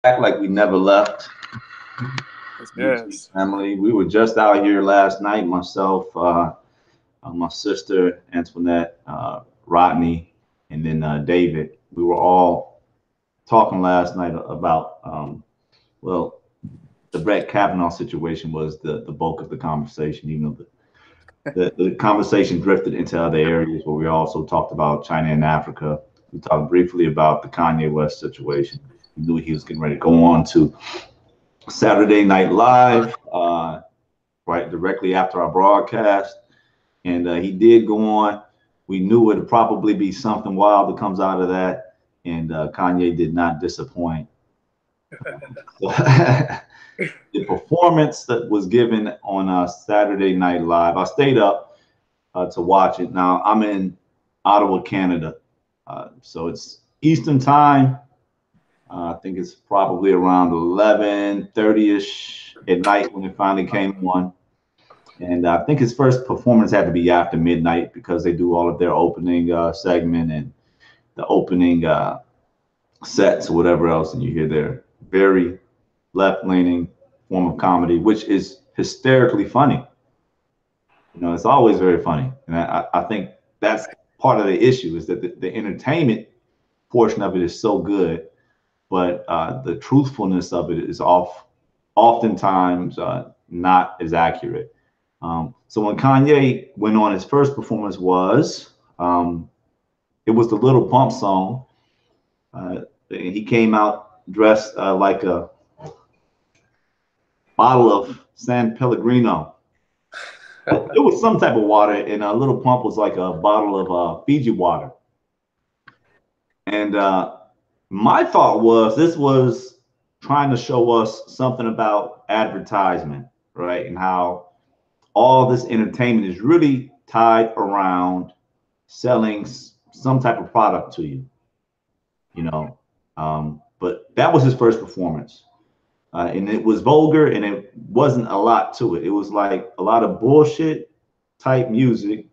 Act like we never left. Yes. Family. We were just out here last night. Myself, my sister Antoinette, Rodney, and then David. We were all talking last night about well, the Brett Kavanaugh situation was the bulk of the conversation. Even though the conversation drifted into other areas where we also talked about China and Africa. We talked briefly about the Kanye West situation. We knew he was getting ready to go on to Saturday Night Live, right directly after our broadcast, and he did go on. We knew it would probably be something wild that comes out of that, and Kanye did not disappoint. The performance that was given on Saturday Night Live, I stayed up to watch it. Now I'm in Ottawa, Canada, so it's Eastern time. I think it's probably around 11:30ish at night when it finally came on. And I think his first performance had to be after midnight because they do all of their opening segment and the opening sets or whatever else, and you hear their very left-leaning form of comedy, which is hysterically funny. You know, it's always very funny, and I think that's part of the issue is that the entertainment portion of it is so good, but the truthfulness of it is oftentimes not as accurate. So when Kanye went on, his first performance was it was the Little Pump song. He came out dressed like a bottle of San Pellegrino. It was some type of water, and a Little Pump was like a bottle of Fiji water. And my thought was this was trying to show us something about advertisement, right? And how all this entertainment is really tied around selling some type of product to you, you know. But that was his first performance. And it was vulgar and it wasn't a lot to it. It was like a lot of bullshit type music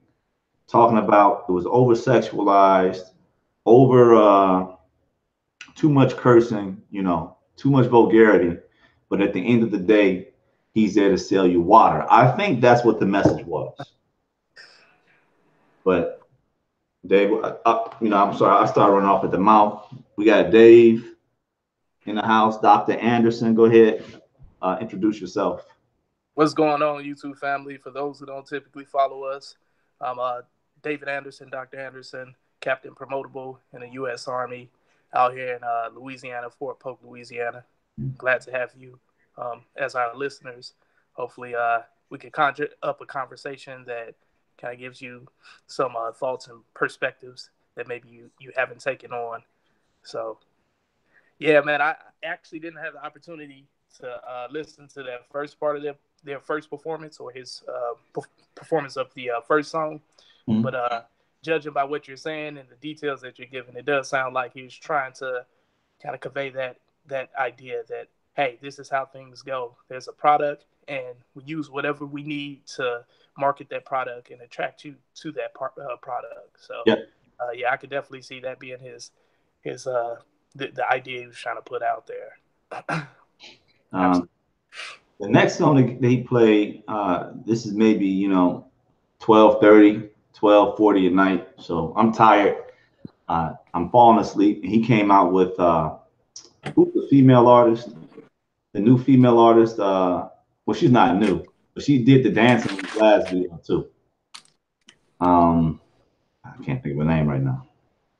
talking about it was over sexualized, over too much cursing, you know, too much vulgarity. But at the end of the day, he's there to sell you water. I think that's what the message was. But Dave, you know, I'm sorry, I started running off at the mouth. We got Dave in the house, Dr. Anderson. Go ahead, introduce yourself. What's going on, YouTube family? For those who don't typically follow us, I'm David Anderson, Dr. Anderson, Captain Promotable in the U.S. Army out here in Louisiana, Fort Polk, Louisiana. Glad to have you as our listeners. Hopefully, we can conjure up a conversation that kind of gives you some thoughts and perspectives that maybe you haven't taken on. So, yeah, man, I actually didn't have the opportunity to listen to that first part of their first performance or his performance of the first song. Mhm. But judging by what you're saying and the details that you're giving, it does sound like he was trying to kind of convey that idea that, hey, this is how things go. There's a product, and we use whatever we need to market that product and attract you to that product. So, Yeah. yeah, I could definitely see that being his the idea he was trying to put out there. Um, the next song that he played, this is maybe, you know, 12:30, 12:40 at night. So I'm tired. I'm falling asleep. And he came out with who's the female artist? The new female artist. Well, she's not new, but she did the dancing in the last video too. Um, I can't think of her name right now.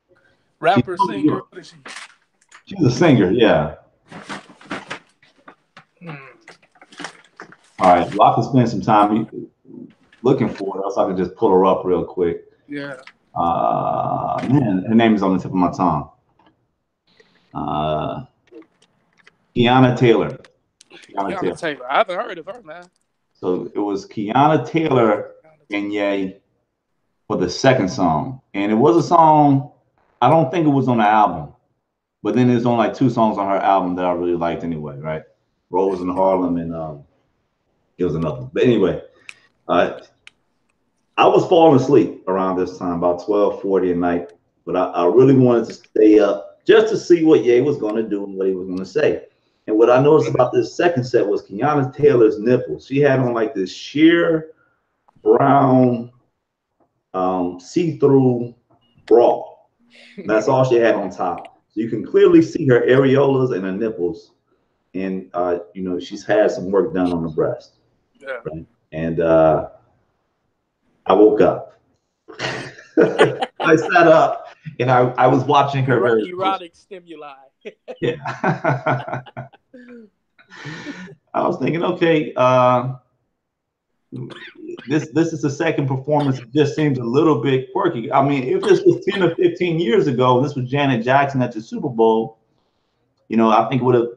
She's, Rapper, singer, what is she? she's a singer, yeah. All right, well, I can spend some time looking for it, else I can just pull her up real quick. Yeah. Man, her name is on the tip of my tongue. Uh, Kiana Taylor. Kiana Taylor. I haven't heard of her, man. So it was Kiana Taylor and Ye for the second song, and it was a song. I don't think it was on the album, but then there's only like two songs on her album that I really liked anyway, right? Rose in Harlem and it was another one. But anyway, uh, I was falling asleep around this time, about 12:40 at night, but I really wanted to stay up just to see what Ye was going to do and what he was going to say. And what I noticed about this second set was Kiana Taylor's nipples. She had on like this sheer brown see-through bra. That's all she had on top. So you can clearly see her areolas and her nipples. And you know, she's had some work done on the breast. Yeah. Right? And I woke up. I sat up and I was watching her very close. Erotic stimuli. Yeah. I was thinking, okay, this is the second performance. It just seems a little bit quirky. I mean, if this was 10 or 15 years ago, this was Janet Jackson at the Super Bowl, you know, I think it would have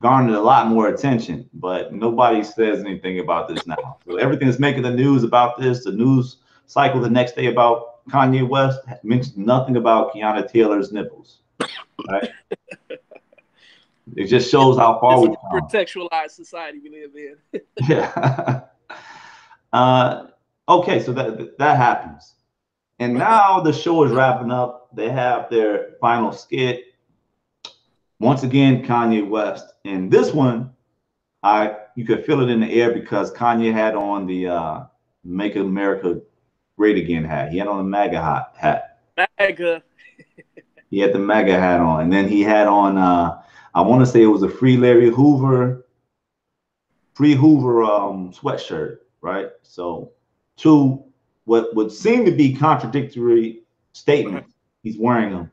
garnered a lot more attention. But nobody says anything about this now. So everything that's making the news about this, the news cycle the next day about Kanye West mentions nothing about Kiana Taylor's nipples. Right? It just shows how far we've come. Sexualized society we live in. Yeah. Okay, so that happens, and now the show is wrapping up. They have their final skit. Once again, Kanye West, and this one, you could feel it in the air because Kanye had on the "Make America Great Again" hat. He had on the MAGA hat. MAGA. He had the MAGA hat on, and then he had on. I want to say it was a Free Hoover sweatshirt, right? So two what would seem to be contradictory statements. He's wearing them,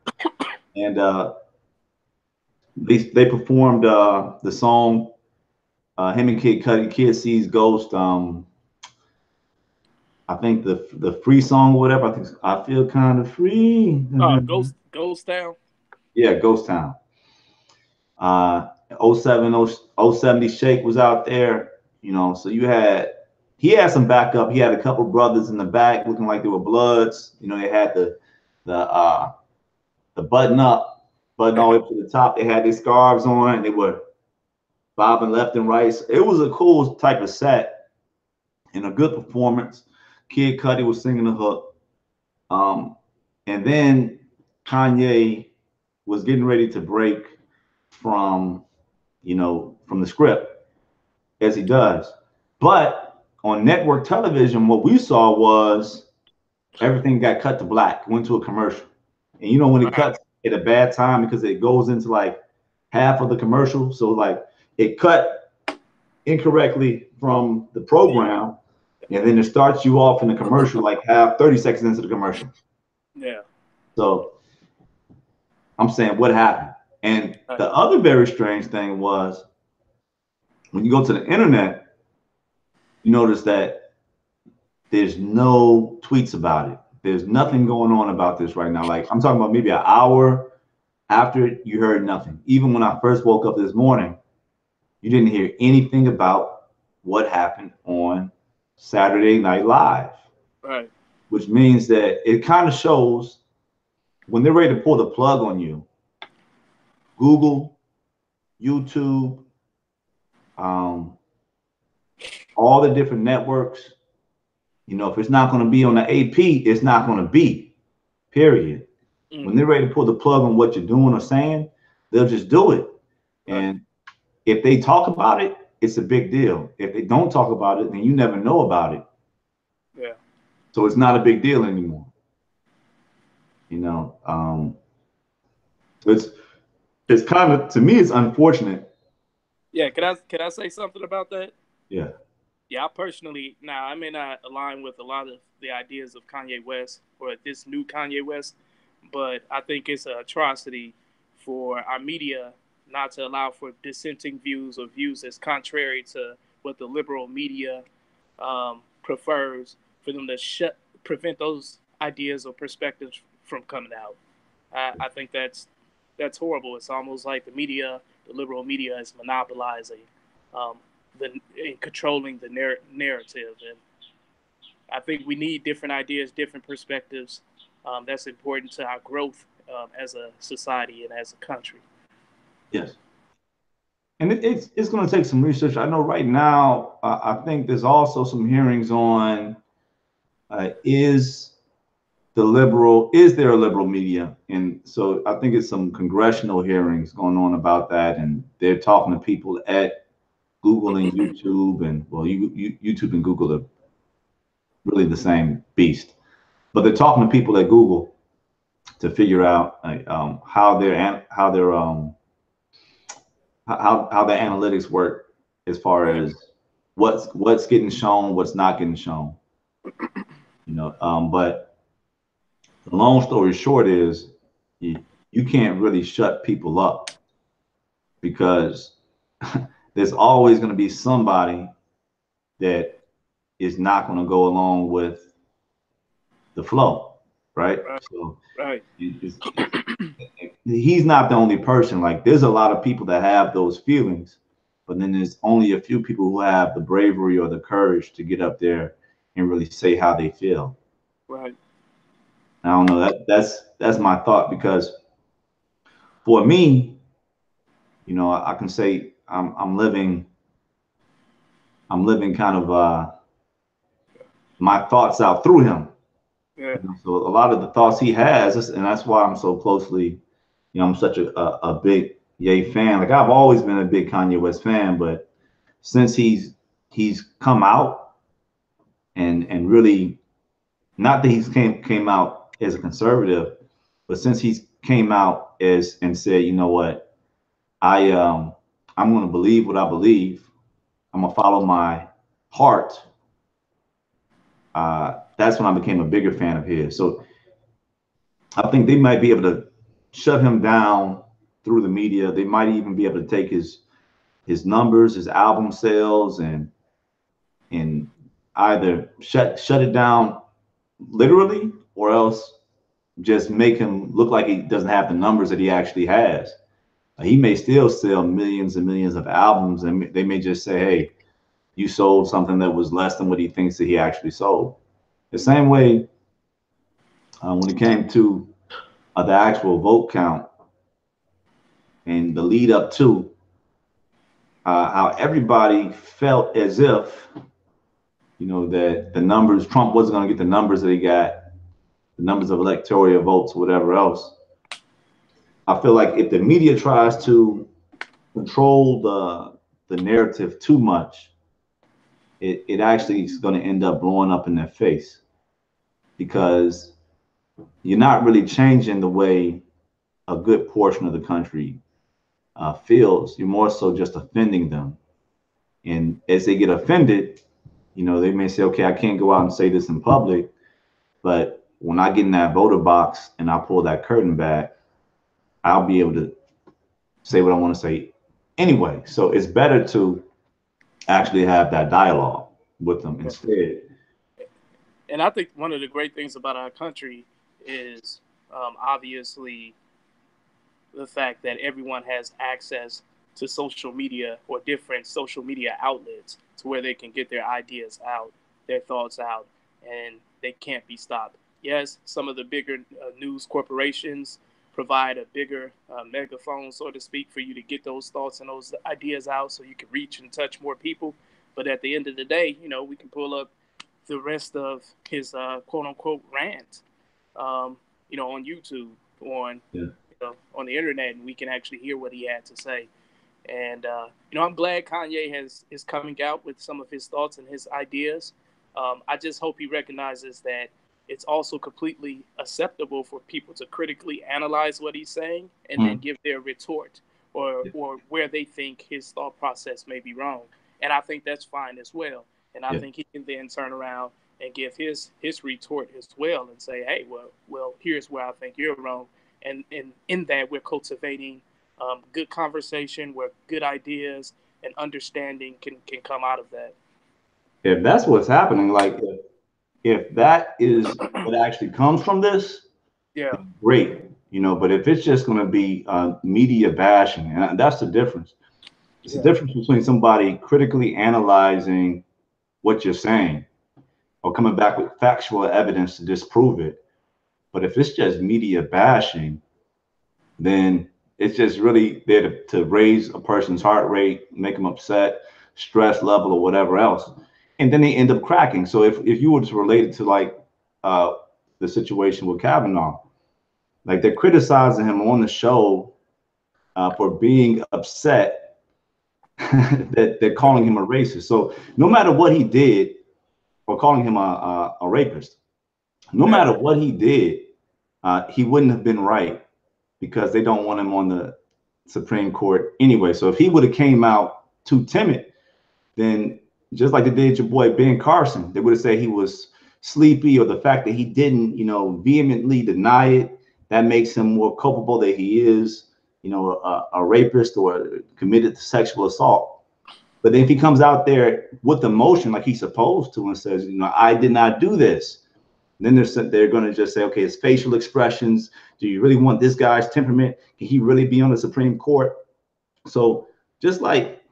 and they performed the song. Him and Kid Cudi, Kid Sees Ghost. I think the free song, or whatever. I think I feel kind of free. Ghost Town. Yeah, Ghost Town. 070 Shake was out there, you know, so he had some backup. He had a couple brothers in the back looking like they were Bloods. You know, they had the button all the way up to the top. They had their scarves on and they were bobbing left and right. So it was a cool type of set and a good performance. Kid Cudi was singing the hook. And then Kanye was getting ready to break from the script, as he does. But on network television, what we saw was everything got cut to black, went to a commercial. And you know, when it cuts at a bad time because it goes into like half of the commercial. So like it cut incorrectly from the program, and then it starts you off in the commercial like 30 seconds into the commercial. Yeah. So I'm saying, what happened? And the other very strange thing was when you go to the internet, you notice that there's no tweets about it. There's nothing going on about this right now. Like I'm talking about maybe an hour after you heard nothing. Even when I first woke up this morning, you didn't hear anything about what happened on Saturday Night Live. Right. Which means that it kind of shows when they're ready to pull the plug on you, Google, YouTube, all the different networks, you know, if it's not going to be on the AP, it's not going to be, period. When they're ready to pull the plug on what you're doing or saying, they'll just do it. Right. And if they talk about it, it's a big deal. If they don't talk about it, then you never know about it. Yeah. So it's not a big deal anymore. You know, it's kind of, to me, it's unfortunate. Yeah, can I say something about that? Yeah. Yeah, I personally, I may not align with a lot of the ideas of Kanye West or this new Kanye West, but I think it's an atrocity for our media not to allow for dissenting views or views that's contrary to what the liberal media prefers, for them to prevent those ideas or perspectives from coming out. I think that's horrible. It's almost like the liberal media is monopolizing and controlling the narrative. And I think we need different ideas, different perspectives. That's important to our growth as a society and as a country. Yes. And it's going to take some research. I know right now, I think there's also some hearings on is is there a liberal media? And so I think it's some congressional hearings going on about that, and they're talking to people at Google and YouTube, and well, YouTube and Google are really the same beast, but they're talking to people at Google to figure out how the analytics work as far as what's getting shown, what's not getting shown. But the long story short is you can't really shut people up because there's always going to be somebody that is not going to go along with the flow, right? So Right. he's not the only person. Like there's a lot of people that have those feelings, but then there's only a few people who have the bravery or the courage to get up there and really say how they feel. Right. I don't know. That's my thought, because for me, I can say I'm living kind of my thoughts out through him. Yeah. So a lot of the thoughts he has, and that's why I'm so closely, I'm such a big Ye fan. Like I've always been a big Kanye West fan, but since he's come out and really, not that he's came out as a conservative, but since he's came out as and said, you know what, I'm going to believe what I believe. I'm gonna follow my heart. That's when I became a bigger fan of his. So I think they might be able to shut him down through the media. They might even be able to take his numbers, his album sales, and either shut it down literally, or else just make him look like he doesn't have the numbers that he actually has. He may still sell millions and millions of albums, and they may just say, hey, you sold something that was less than what he thinks that he actually sold. The same way when it came to the actual vote count and the lead up to how everybody felt as if, that the numbers, Trump wasn't going to get the numbers that he got, the numbers of electoral votes, whatever else. I feel like if the media tries to control the narrative too much, it actually is going to end up blowing up in their face, because you're not really changing the way a good portion of the country feels. You're more so just offending them. And as they get offended, they may say, okay, I can't go out and say this in public, but when I get in that voter box and I pull that curtain back, I'll be able to say what I want to say anyway. So it's better to actually have that dialogue with them instead. And I think one of the great things about our country is obviously the fact that everyone has access to social media or different social media outlets to where they can get their ideas out, their thoughts out, and they can't be stopped. Yes, some of the bigger news corporations provide a bigger megaphone, so to speak, for you to get those thoughts and those ideas out so you can reach and touch more people. But at the end of the day, we can pull up the rest of his quote unquote rant, on YouTube, on the internet, and we can actually hear what he had to say. And I'm glad Kanye is coming out with some of his thoughts and his ideas. I just hope he recognizes that it's also completely acceptable for people to critically analyze what he's saying and then give their retort or where they think his thought process may be wrong. And I think that's fine as well. And I think he can then turn around and give his retort as well and say, hey, well, here's where I think you're wrong. And in that, we're cultivating good conversation where good ideas and understanding can come out of that. If that's what's happening, like if that is what actually comes from this, yeah, great. But if it's just going to be media bashing, and that's the difference. It's the difference between somebody critically analyzing what you're saying or coming back with factual evidence to disprove it. But if it's just media bashing, then it's just really there to raise a person's heart rate, make them upset, stress level, or whatever else. And then they end up cracking. So if you were to relate it to like the situation with Kavanaugh. Like they're criticizing him on the show for being upset that they're calling him a racist. So no matter what he did, or calling him a rapist, no matter what he did, he wouldn't have been right because they don't want him on the Supreme Court anyway. So if he would have came out too timid, then just like they did your boy Ben Carson, they would have said he was sleepy, or the fact that he didn't, vehemently deny it, that makes him more culpable that he is, a rapist or committed sexual assault. But if he comes out there with emotion like he's supposed to and says, I did not do this, then they're going to just say, okay, it's facial expressions. Do you really want this guy's temperament? Can he really be on the Supreme Court? So just like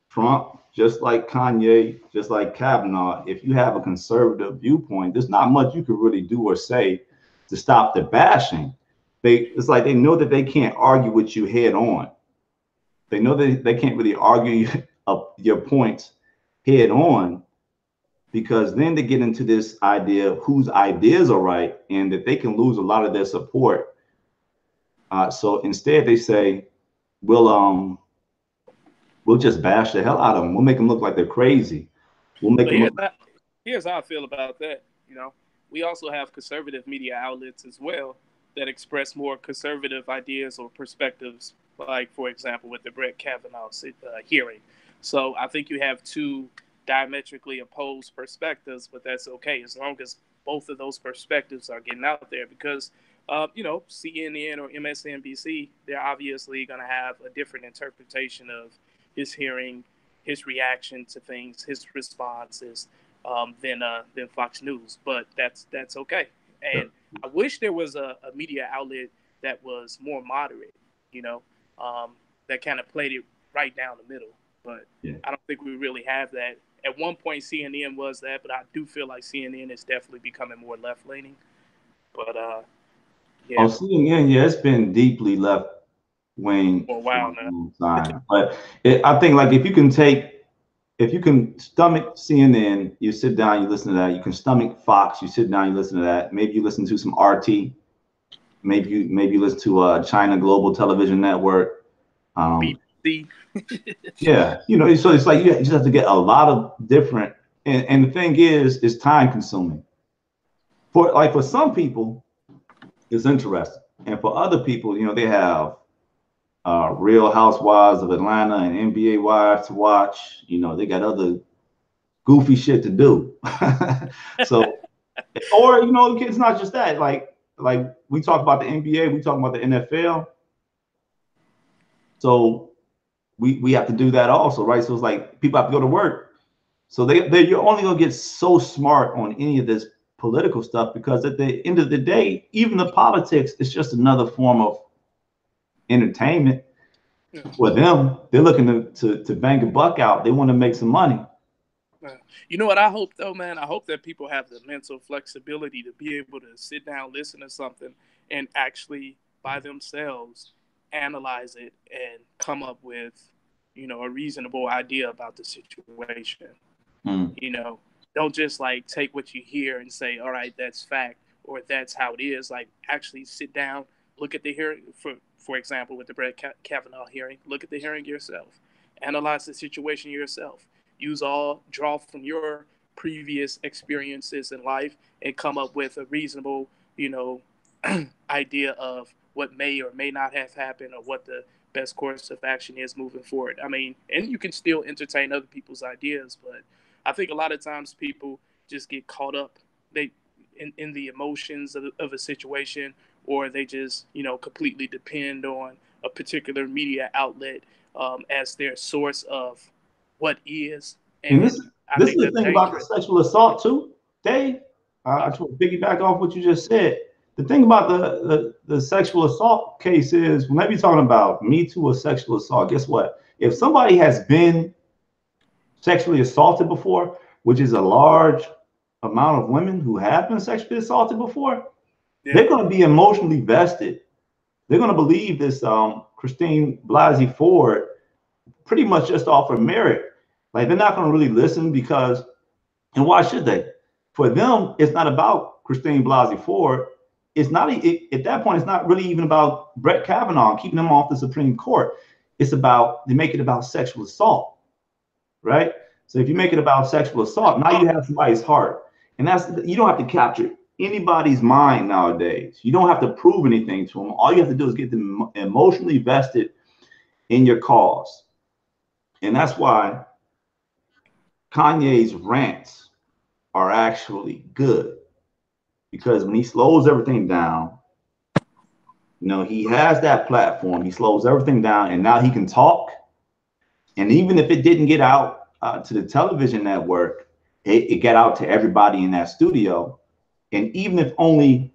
Trump, just like Kanye, just like Kavanaugh, if you have a conservative viewpoint, there's not much you could really do or say to stop the bashing. It's like they know that they can't argue with you head on. They know that they can't really argue your points head on, because then they get into this idea of whose ideas are right and that they can lose a lot of their support. So instead they say, we'll just bash the hell out of them. We'll make them look like they're crazy. We'll make them look. Here's how I feel about that. We also have conservative media outlets as well that express more conservative ideas or perspectives, like, for example, with the Brett Kavanaugh hearing. So I think you have two diametrically opposed perspectives, but that's okay as long as both of those perspectives are getting out there, because CNN or MSNBC, they're obviously going to have a different interpretation of his hearing, his reaction to things, his responses than Fox News. But that's okay. And I wish there was a media outlet that was more moderate, that kind of played it right down the middle. But I don't think we really have that. At one point, CNN was that, but I do feel like CNN is definitely becoming more left-leaning. But Oh, CNN, it's been deeply left-wing for a while now. But I think, like, if you can stomach CNN, you sit down, you listen to that. You can stomach Fox, you sit down, you listen to that. Maybe you listen to some RT. Maybe you listen to China Global Television Network. BBC. Yeah, so it's like you just have to get a lot of different. And the thing is, it's time consuming. For some people, it's interesting, and for other people, they have Real Housewives of Atlanta and NBA Wives to watch. They got other goofy shit to do. So, or it's not just that. Like we talk about the NBA, we talk about the NFL. So we have to do that also, right? So it's like people have to go to work. So you're only gonna get so smart on any of this political stuff, because at the end of the day, even the politics is just another form of entertainment. For them, they're looking to bang a buck out. They want to make some money. You know what I hope, though, man? I hope that people have the mental flexibility to be able to sit down, listen to something, and actually by themselves analyze it and come up with, a reasonable idea about the situation. Don't just like take what you hear and say, all right, that's fact, or that's how it is. Like, actually sit down, look at the hearing. For example, with the Brett Kavanaugh hearing, look at the hearing yourself, analyze the situation yourself, draw from your previous experiences in life and come up with a reasonable, idea of what may or may not have happened, or what the best course of action is moving forward. I mean, and you can still entertain other people's ideas, but I think a lot of times people just get caught up in the emotions of a situation, or they just, completely depend on a particular media outlet as their source of what is. And this is the thing about the sexual assault too, Dave. I just want to piggyback off what you just said. The thing about the sexual assault case is, whenever you're talking about Me Too or sexual assault, guess what? If somebody has been sexually assaulted before, which is a large amount of women who have been sexually assaulted before, they're going to be emotionally vested. They're going to believe this Christine Blasey Ford pretty much just off her merit. Like, they're not going to really listen, because, and why should they? for them, it's not about Christine Blasey Ford. It's not at that point. It's not really even about Brett Kavanaugh keeping him off the Supreme Court. It's about they make it about sexual assault, right? So if you make it about sexual assault, now you have somebody's heart, and that's you don't have to capture anybody's mind nowadays. You don't have to prove anything to them. All you have to do is get them emotionally vested in your cause, and that's why Kanye's rants are actually good because when he slows everything down, he has that platform. He slows everything down, and now he can talk. And even if it didn't get out to the television network, it got out to everybody in that studio. And even if only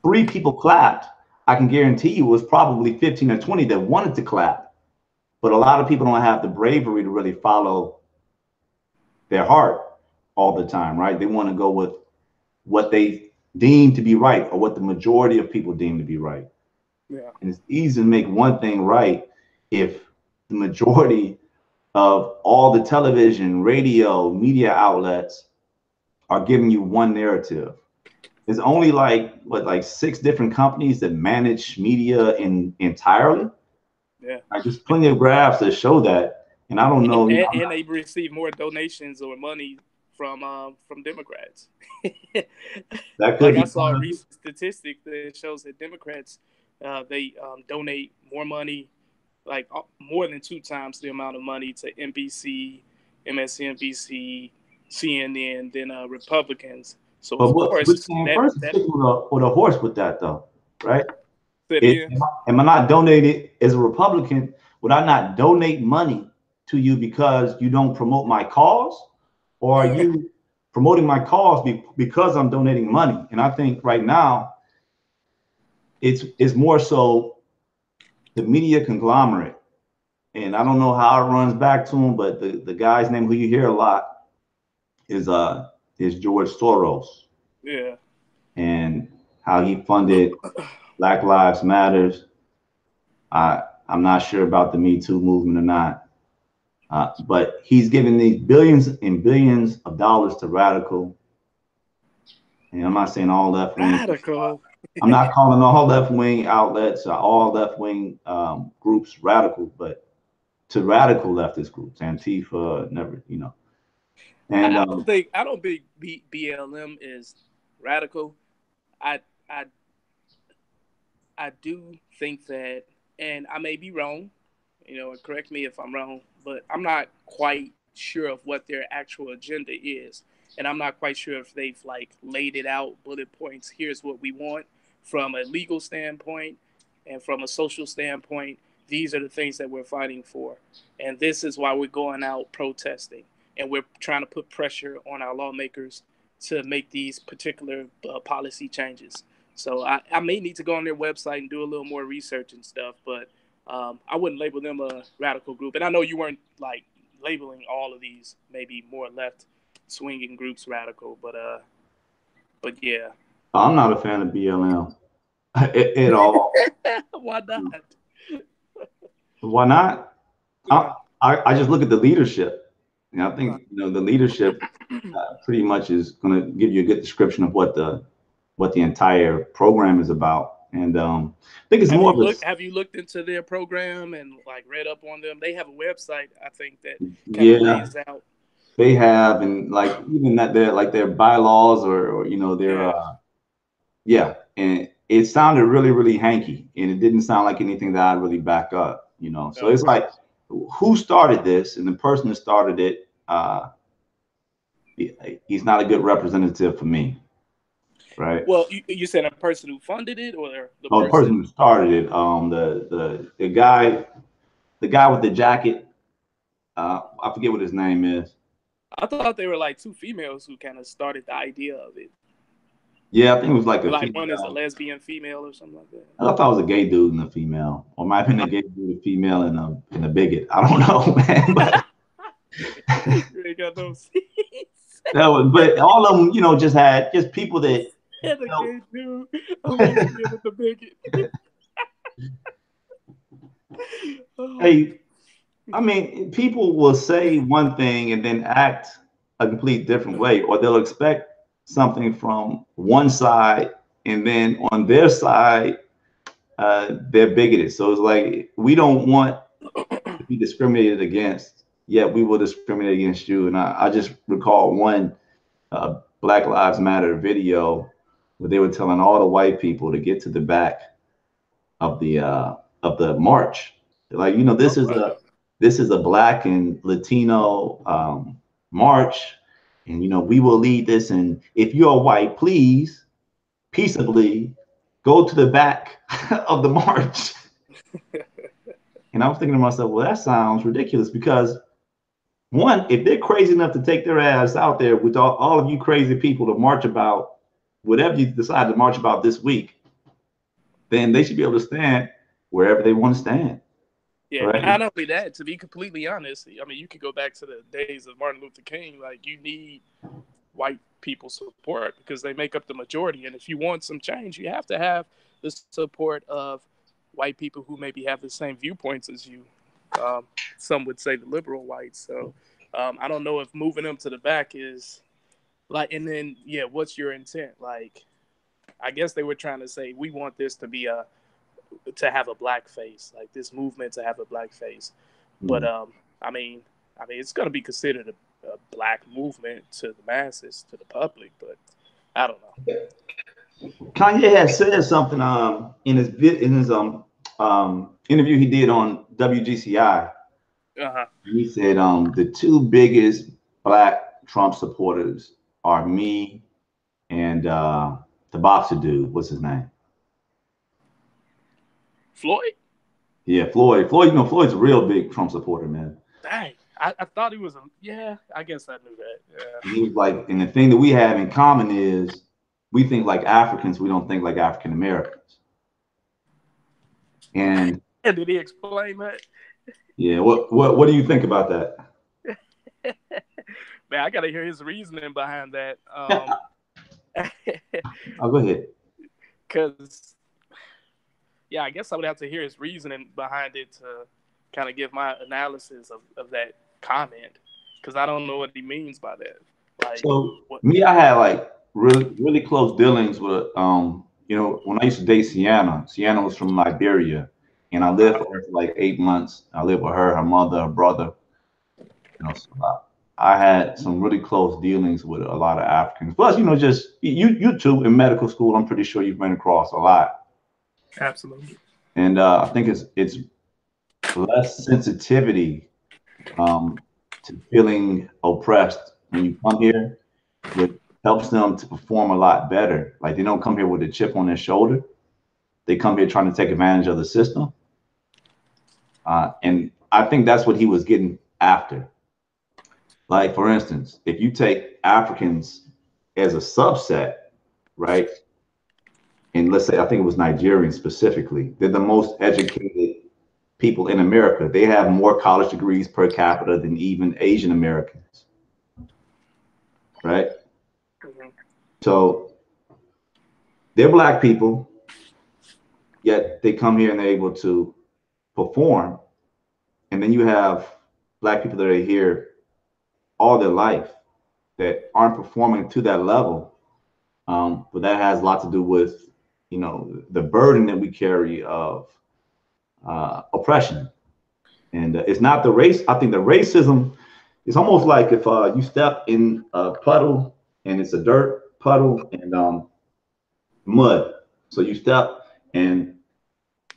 3 people clapped, I can guarantee you it was probably 15 or 20 that wanted to clap. But a lot of people don't have the bravery to really follow their heart all the time, right? They want to go with what they deem to be right or what the majority of people deem to be right. Yeah. And it's easy to make one thing right if the majority of all the television, radio, media outlets are giving you one narrative. There's only like 6 different companies that manage media entirely. Yeah. There's plenty of graphs that show that. And I don't know. And they receive more donations or money from Democrats. That could Like be I saw a recent statistic that shows that Democrats they donate more money, like more than 2 times the amount of money to NBC, MSNBC, CNN than Republicans. So But of what course came that first is that sticking with a horse with that, though, right? said again. Am I not donated as a Republican? Would I not donate money to you because you don't promote my cause, or are you promoting my cause because I'm donating money? And I think right now it's more so the media conglomerate, and I don't know how it runs back to him, but the guy's name who you hear a lot is George Soros, Yeah. and how he funded Black Lives Matters. I'm not sure about the Me Too movement or not, but he's giving these billions and billions of dollars to radical. And I'm not saying all left wing. Radical. I'm not calling all left wing outlets or all left wing groups radical, but to radical leftist groups, Antifa, never. And I don't think BLM is radical. I I I do think that, and I may be wrong, and correct me if I'm wrong, but I'm not quite sure of what their actual agenda is. And I'm not quite sure if they've like laid it out, bullet points. Here's what we want from a legal standpoint and from a social standpoint. These are the things that we're fighting for. And this is why we're going out protesting. And we're trying to put pressure on our lawmakers to make these particular policy changes. So I may need to go on their website and do a little more research and stuff, but I wouldn't label them a radical group. And I know you weren't like labeling all of these maybe more left swinging groups radical, but yeah. I'm not a fan of BLM at all. Why not? Why not? Yeah. I just look at the leadership. And I think the leadership pretty much is going to give you a good description of what the entire program is about. And I think it's more of a. Have you looked into their program and like read up on them? They have a website, I think, that kind of Yeah, lays out. they have, and like even that their bylaws or their yeah, and it sounded really really hanky, and it didn't sound like anything that I'd really back up. So it's like, who started this, and the person that started it, he's not a good representative for me. Right. Well, you said a person who funded it, or the Oh, the person person? who started it, the guy with the jacket, I forget what his name is. I thought they were like 2 females who kind of started the idea of it. Yeah, I think it was like a Like one is a female. lesbian female or something like that. I thought it was a gay dude and a female, or might have been a gay dude, a female, and a bigot. I don't know, man. But You ain't got no seats. but all of them, just had just people that. And a gay dude, a lesbian with a bigot. Hey, I mean, people will say one thing and then act a complete different way, or they'll expect something from one side, and then on their side, they're bigoted. So it's like we don't want to be discriminated against, yet we will discriminate against you. And I just recall one Black Lives Matter video where they were telling all the white people to get to the back of the march. Like, you know, this is a Black and Latino march, and you know we will lead this. And if you're white, please peaceably go to the back of the march. And I was thinking to myself, well, that sounds ridiculous because one, if they're crazy enough to take their ass out there with all of you crazy people to march about whatever you decide to march about this week, then they should be able to stand wherever they want to stand. Yeah, right? not only that, to be completely honest, I mean, you could go back to the days of Martin Luther King. Like, you need white people's support because they make up the majority. And if you want some change, you have to have the support of white people who maybe have the same viewpoints as you. Some would say the liberal whites. So I don't know if moving them to the back is like, and then, yeah, what's your intent? Like, I guess they were trying to say, we want this to be to have a black face, like this movement to have a black face. But I mean, it's going to be considered a black movement to the masses, to the public, but I don't know. Kanye has said something in his interview he did on WGCI. He said the two biggest Black Trump supporters are me and the boxer dude. What's his name? Floyd? Yeah, Floyd. Floyd, you know, Floyd's a real big Trump supporter, man. Dang. I thought he was I guess I knew that. Yeah. He was like, and the thing that we have in common is we think like Africans, we don't think like African Americans. And did he explain that? Yeah, what do you think about that? Man, I gotta hear his reasoning behind that. Oh, go ahead. Because yeah, I guess I would have to hear his reasoning behind it to kind of give my analysis of that comment, because I don't know what he means by that. Like, so me, I had like really close dealings with you know, when I used to date Sienna. Sienna was from Liberia, and I lived with her for like 8 months. I lived with her mother, her brother. You know, so I had some really close dealings with a lot of Africans. Plus, you know, just you too in medical school. I'm pretty sure you've been across a lot. Absolutely. And I think it's less sensitivity to feeling oppressed when you come here, which helps them to perform a lot better. Like, they don't come here with a chip on their shoulder. They come here trying to take advantage of the system. And I think that's what he was getting after. Like, for instance, if you take Africans as a subset, right? And let's say, I think it was Nigerians specifically, they're the most educated people in America. They have more college degrees per capita than even Asian Americans, right? Mm-hmm. So they're Black people, yet they come here and they're able to perform. And then you have Black people that are here all their life that aren't performing to that level. But that has a lot to do with, you know, the burden that we carry of oppression. And it's not the race. I think the racism is almost like if you step in a puddle and it's a dirt puddle and mud. So you step and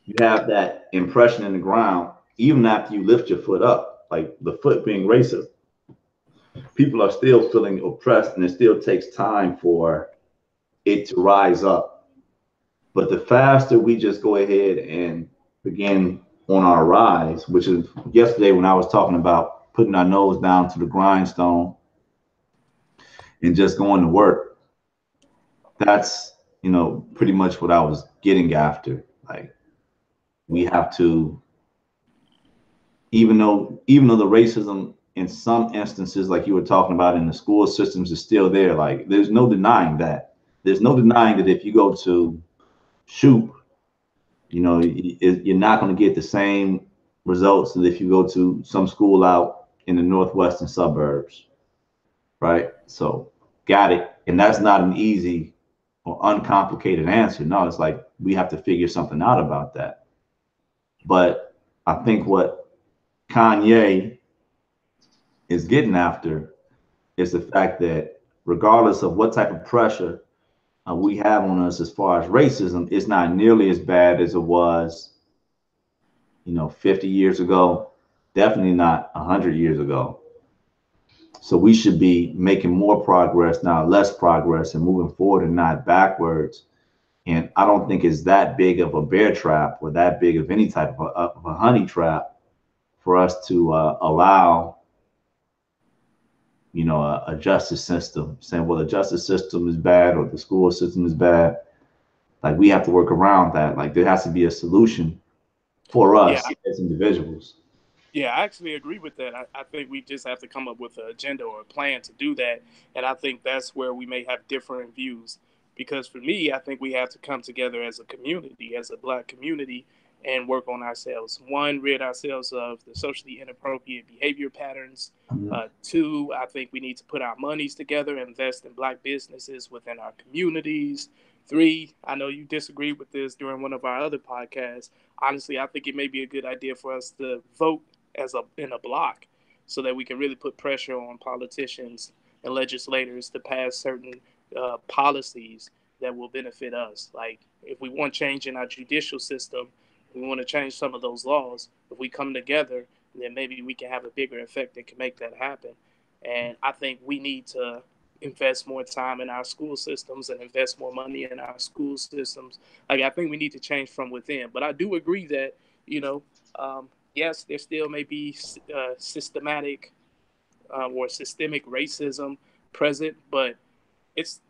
you have that impression in the ground, even after you lift your foot up, like the foot being racist. People are still feeling oppressed, and it still takes time for it to rise up. But the faster we just go ahead and begin on our rise, which is yesterday when I was talking about putting our nose down to the grindstone and just going to work, that's, you know, pretty much what I was getting after. Like, we have to, even though the racism in some instances, like you were talking about in the school systems, is still there. Like, there's no denying that. There's no denying that if you go to Shoop, you know, you're not going to get the same results as if you go to some school out in the northwestern suburbs, right? So got it. And that's not an easy or uncomplicated answer. No, it's like we have to figure something out about that. But I think what Kanye is getting after is the fact that regardless of what type of pressure we have on us as far as racism, it's not nearly as bad as it was, 50 years ago. Definitely not 100 years ago. So we should be making more progress, not less progress, and moving forward and not backwards. And I don't think it's that big of a bear trap or that big of any type of a honey trap for us to allow, a justice system saying, well, the justice system is bad or the school system is bad. Like we have to work around that. Like there has to be a solution for Yeah, us as individuals. yeah, I actually agree with that. I think we just have to come up with an agenda or a plan to do that. And I think that's where we may have differing views. Because for me, I think we have to come together as a community, as a black community, and work on ourselves. One, rid ourselves of the socially inappropriate behavior patterns. Mhm. Two, I think we need to put our monies together, invest in black businesses within our communities. Three, I know you disagreed with this during one of our other podcasts. Honestly, I think it may be a good idea for us to vote as a in a block, so that we can really put pressure on politicians and legislators to pass certain policies that will benefit us. Like if we want change in our judicial system, we want to change some of those laws. If we come together, then maybe we can have a bigger effect that can make that happen. And I think we need to invest more time in our school systems and invest more money in our school systems. Like I think we need to change from within. But I do agree that you know yes, there still may be systematic or systemic racism present, but it's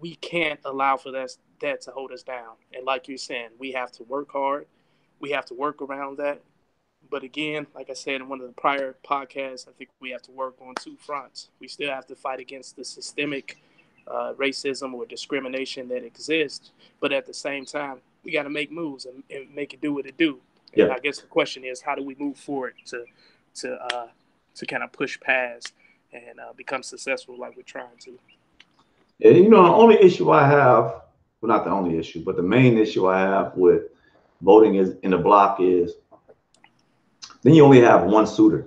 we can't allow for that to hold us down. And like you're saying, we have to work hard. We have to work around that. But again, like I said in one of the prior podcasts, I think we have to work on two fronts. We still have to fight against the systemic racism or discrimination that exists, but at the same time, we got to make moves and make it do what it do. And Yeah. I guess the question is, how do we move forward to to kind of push past and become successful like we're trying to? And the only issue I have, well, not the only issue, but the main issue I have with voting is in the block is then you only have one suitor.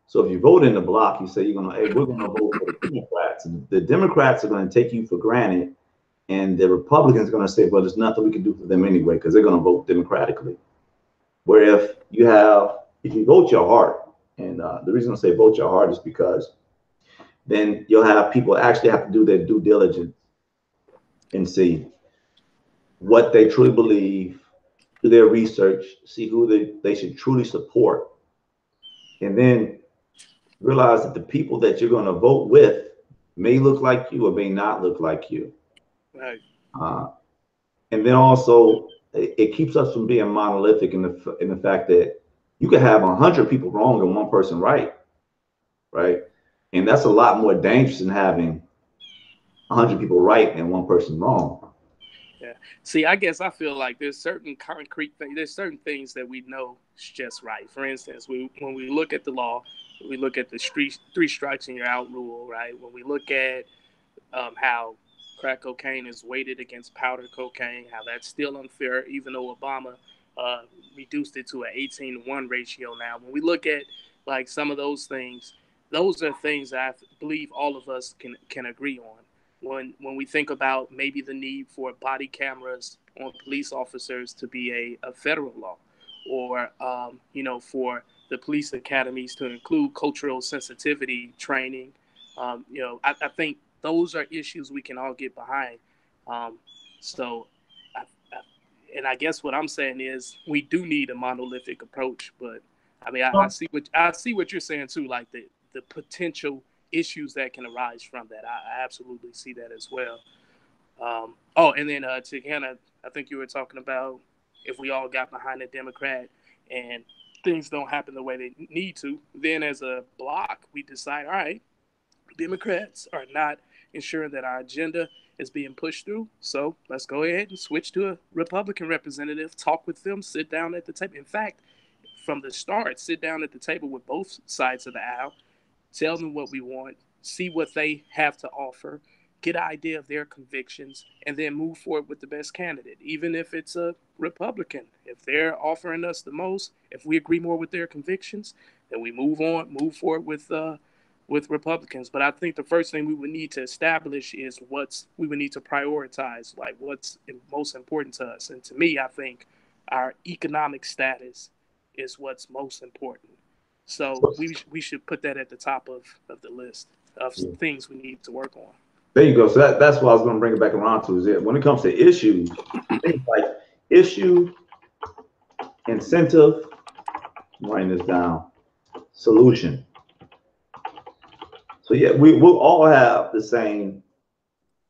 So if you vote in the block, you say hey, we're gonna vote for the Democrats. And the Democrats are gonna take you for granted, and the Republicans are gonna say, well, there's nothing we can do for them anyway, because they're gonna vote democratically. Where if you vote your heart, and the reason I say vote your heart is because then you'll have people actually have to do their due diligence and see what they truly believe, do their research, see who they should truly support, and then realize that the people that you're going to vote with may look like you or may not look like you. Right. Uh, and then also, it keeps us from being monolithic in the fact that you could have 100 people wrong and one person right, right? And that's a lot more dangerous than having 100 people right and one person wrong. Yeah. See, I guess I feel like there's certain concrete things, there's certain things that we know is just right. For instance, when we look at the law, we look at the three strikes and you're out rule, right? When we look at how crack cocaine is weighted against powder cocaine, how that's still unfair, even though Obama uh, reduced it to an 18-1 ratio now. When we look at like some of those are things that I believe all of us can agree on. When we think about maybe the need for body cameras on police officers to be a federal law, or for the police academies to include cultural sensitivity training, I think those are issues we can all get behind. Um, so, I, I, and I guess what I'm saying is we do need a monolithic approach. But I mean, I see what you're saying too, like the potential issues that can arise from that. I absolutely see that as well. And then to kind of, I think you were talking about if we all got behind a Democrat and things don't happen the way they need to, then as a block, we decide, all right, Democrats are not ensuring that our agenda is being pushed through. So let's go ahead and switch to a Republican representative, talk with them, sit down at the table. In fact, from the start, sit down at the table with both sides of the aisle, tell them what we want, see what they have to offer, get an idea of their convictions, and then move forward with the best candidate, even if it's a Republican. If they're offering us the most, if we agree more with their convictions, then we move forward with Republicans. But I think the first thing we would need to establish is what's we would need to prioritize, like what's most important to us. And to me, I think our economic status is what's most important. So we should put that at the top of the list of things we need to work on. There you go. So that's what I was going to bring it back around to. Is that when it comes to issues, things like issue, incentive, I'm writing this down, solution. So yeah, we'll all have the same,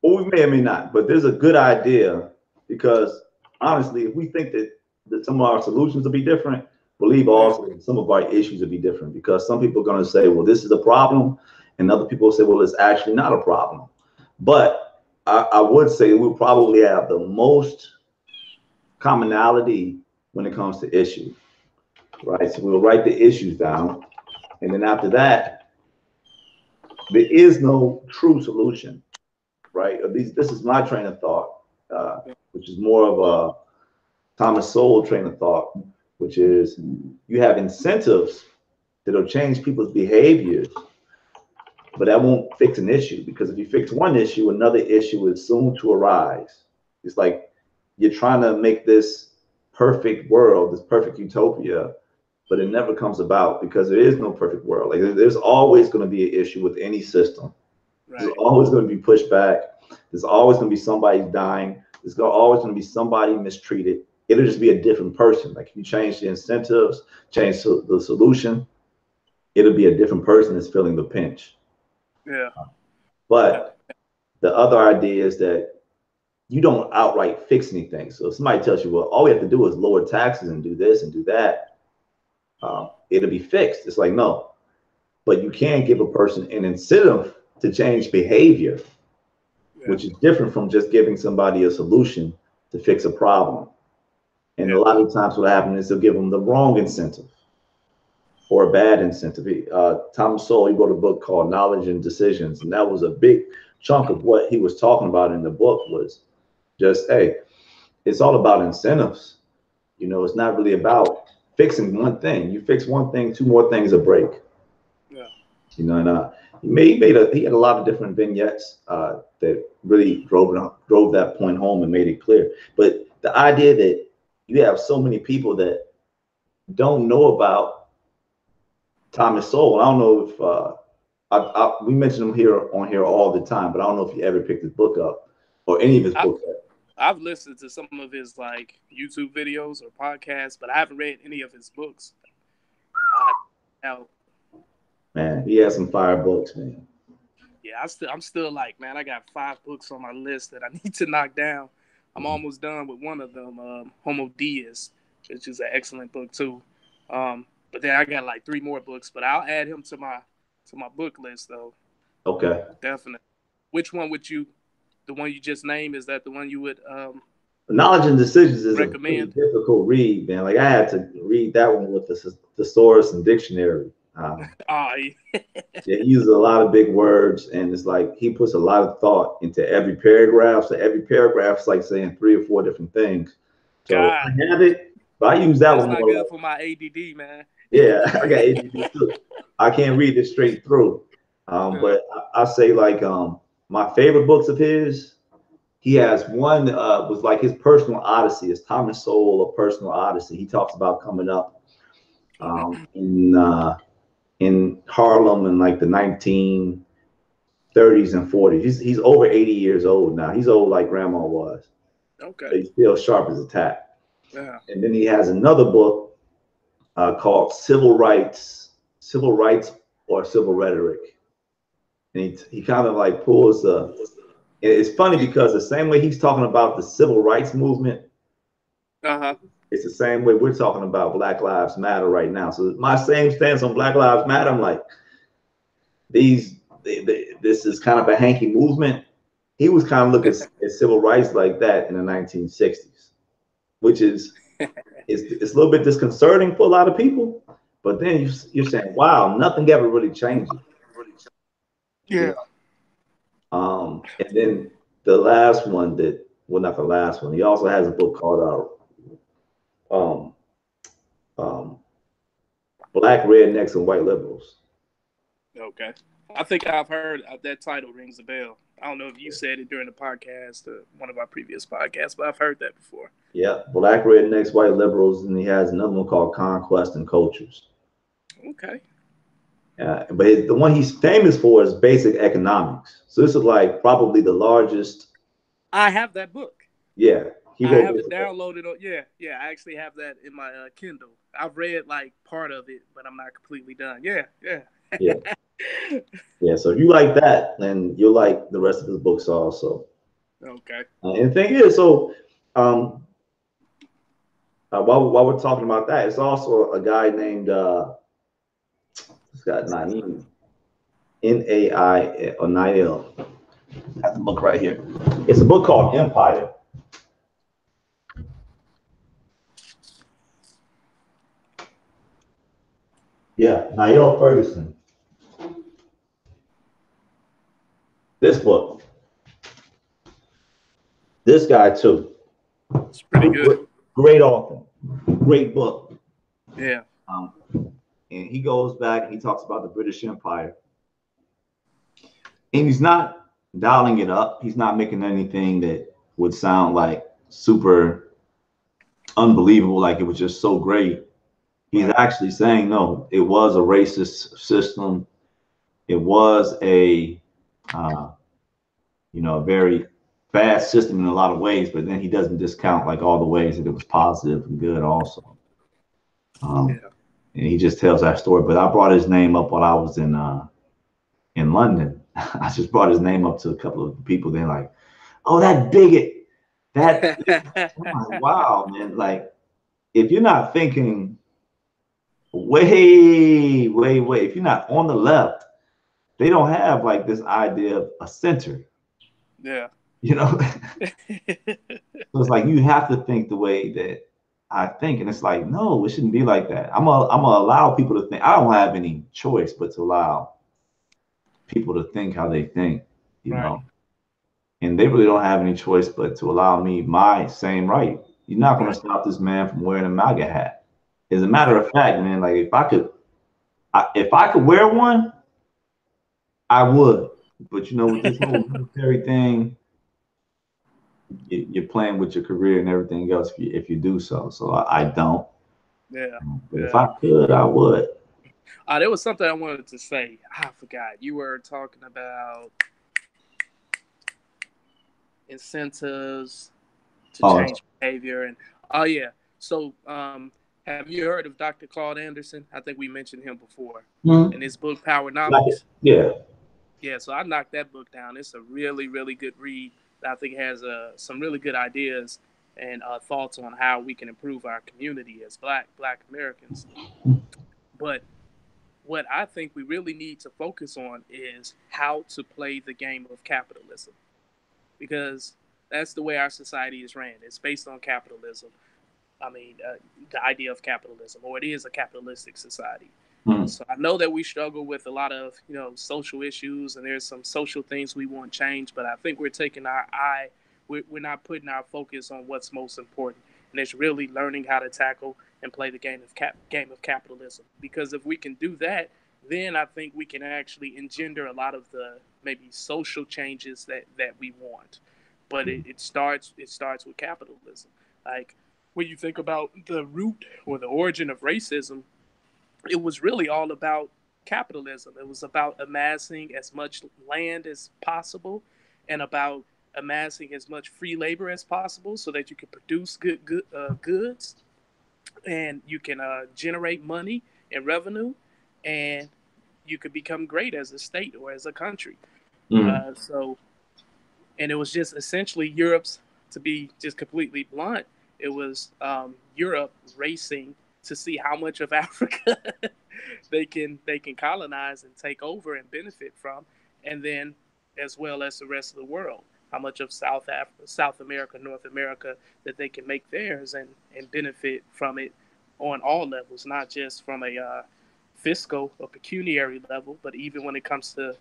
or we may or may not, but there's a good idea, because honestly, if we think that some of our solutions will be different, believe also some of our issues will be different, because some people are going to say, well, this is a problem, and other people will say, well, it's actually not a problem. But I would say we'll probably have the most commonality when it comes to issues, right? So we'll write the issues down, and then after that, there is no true solution, right? At least this is my train of thought, which is more of a Thomas Sowell train of thought, which is you have incentives that'll change people's behaviors, but that won't fix an issue, because if you fix one issue, another issue is soon to arise. It's like you're trying to make this perfect world, this perfect utopia, but it never comes about, because there is no perfect world. Like there's always going to be an issue with any system. Right. There's always going to be pushback. There's always going to be somebody dying. There's always going to be somebody mistreated. It'll just be a different person. Like if you change the incentives, change the solution, it'll be a different person that's feeling the pinch. Yeah. But the other idea is that you don't outright fix anything. So if somebody tells you, well, all we have to do is lower taxes and do this and do that, it'll be fixed. It's like, no, but you can give a person an incentive to change behavior, which is different from just giving somebody a solution to fix a problem. And a lot of times what happens is they'll give them the wrong incentive or a bad incentive. Thomas Sowell, he wrote a book called Knowledge and Decisions, and that was a big chunk of what he was talking about in the book was just, hey, it's all about incentives. You know, it's not really about fixing one thing. You fix one thing, two more things will break. Yeah. You know, and he had a lot of different vignettes that really drove that point home and made it clear. But the idea that you have so many people that don't know about Thomas Sowell, I don't know if we mention him on here all the time, but I don't know if you ever picked his book up or any of his books up. I've listened to some of his like YouTube videos or podcasts, but I haven't read any of his books. Man, he has some fire books, man. Yeah, I'm still like, man, I got 5 books on my list that I need to knock down. I'm almost done with one of them, Homo Deus, which is an excellent book too. But then I got like 3 more books, but I'll add him to my book list though. Okay. Definitely. Which one would you? The one you just named, is that the one you would Knowledge and Decisions is recommend? A pretty difficult read, man. Like I had to read that one with the thesaurus and dictionary. Yeah, he uses a lot of big words, and it's like he puts a lot of thought into every paragraph. So every paragraph is like saying 3 or 4 different things. So I have it, but I use that one more. That's not good for my ADD, man. Yeah, I got ADD too. I can't read it straight through. But I say like my favorite books of his, he has one was like his personal odyssey. It's Thomas Sowell, A Personal Odyssey. He talks about coming up in Harlem in like the 1930s and 40s. He's over 80 years old now. He's old like grandma was. Okay. But he's still sharp as a tack. Yeah. And then he has another book called Civil Rights or Civil Rhetoric. And he kind of like pulls it's funny because the same way he's talking about the civil rights movement, it's the same way we're talking about Black Lives Matter right now. So my same stance on Black Lives Matter, I'm like, this is kind of a hanky movement. He was kind of looking at civil rights like that in the 1960s, which is it's a little bit disconcerting for a lot of people. But then you're saying, wow, nothing ever really changes. Yeah. And then the last one that, well, not the last one. He also has a book called um, um, Black Rednecks and White Liberals. Okay. I think I've heard that title rings a bell. I don't know if you said it during the podcast, one of our previous podcasts, but I've heard that before. Yeah, Black Rednecks, White Liberals, and he has another one called Conquest and Cultures. Okay. But the one he's famous for is Basic Economics. So this is like probably the largest. I have that book. Yeah, he I wrote have this. it downloaded. Yeah. I actually have that in my Kindle. I've read like part of it, but I'm not completely done. Yeah. Yeah, yeah. So if you like that, then you'll like the rest of his books also. Okay. And the thing is, so um, while we're talking about that, it's also a guy named it's got Naim, Nai or Nail. I have the book right here. It's a book called Empire. Yeah, Niall Ferguson. This book. This guy too. It's pretty good. Great author. Great book. Yeah. Um, and he goes back and he talks about the British Empire. And he's not dialing it up. He's not making anything that would sound like super unbelievable, like it was just so great. He's actually saying, no, it was a racist system. It was a, uh, a very bad system in a lot of ways, but then he doesn't discount like all the ways that it was positive and good also. Yeah. And he just tells that story. But I brought his name up while I was in London. I just brought his name up to a couple of people. They're like, "Oh, that bigot! That I'm like, wow, man! Like, if you're not thinking way, if you're not on the left, they don't have like this idea of a center. Yeah. You know, so it's like you have to think the way that I think, and it's like, no, it shouldn't be like that. I'm gonna allow people to think. I don't have any choice but to allow people to think how they think, you Right. know. And they really don't have any choice but to allow me my same right. You're not gonna stop this man from wearing a MAGA hat. As a matter of fact, man, like if I could wear one, I would. But with this whole military thing, you're playing with your career and everything else if you do so. So I don't. Yeah. But if Yeah. I could, I would. There was something I wanted to say. I forgot. You were talking about incentives to Oh, change behavior, and oh yeah. So, have you heard of Dr. Claude Anderson? I think we mentioned him before in his book like, Powernomics. yeah. Yeah, so I knocked that book down. It's a really, really good read. I think it has some really good ideas and thoughts on how we can improve our community as Black Americans. But what I think we really need to focus on is how to play the game of capitalism, because that's the way our society is ran. It's based on capitalism. I mean, the idea of capitalism, or it is a capitalistic society. Mm. So I know that we struggle with a lot of social issues, and there's some social things we want change. But I think we're taking we're not putting our focus on what's most important, and it's really learning how to tackle and play the game of capitalism. Because if we can do that, then I think we can actually engender a lot of the maybe social changes that we want. But it starts with capitalism. Like when you think about the root or the origin of racism, it was really all about capitalism. It was about amassing as much land as possible and about amassing as much free labor as possible so that you can produce goods and you can generate money and revenue, and you could become great as a state or as a country. Mm. And it was just essentially Europe's, to be just completely blunt, it was Europe racing to see how much of Africa they can colonize and take over and benefit from, and then as well as the rest of the world, how much of South America, North America that they can make theirs and benefit from it on all levels, not just from a fiscal or pecuniary level, but even when it comes to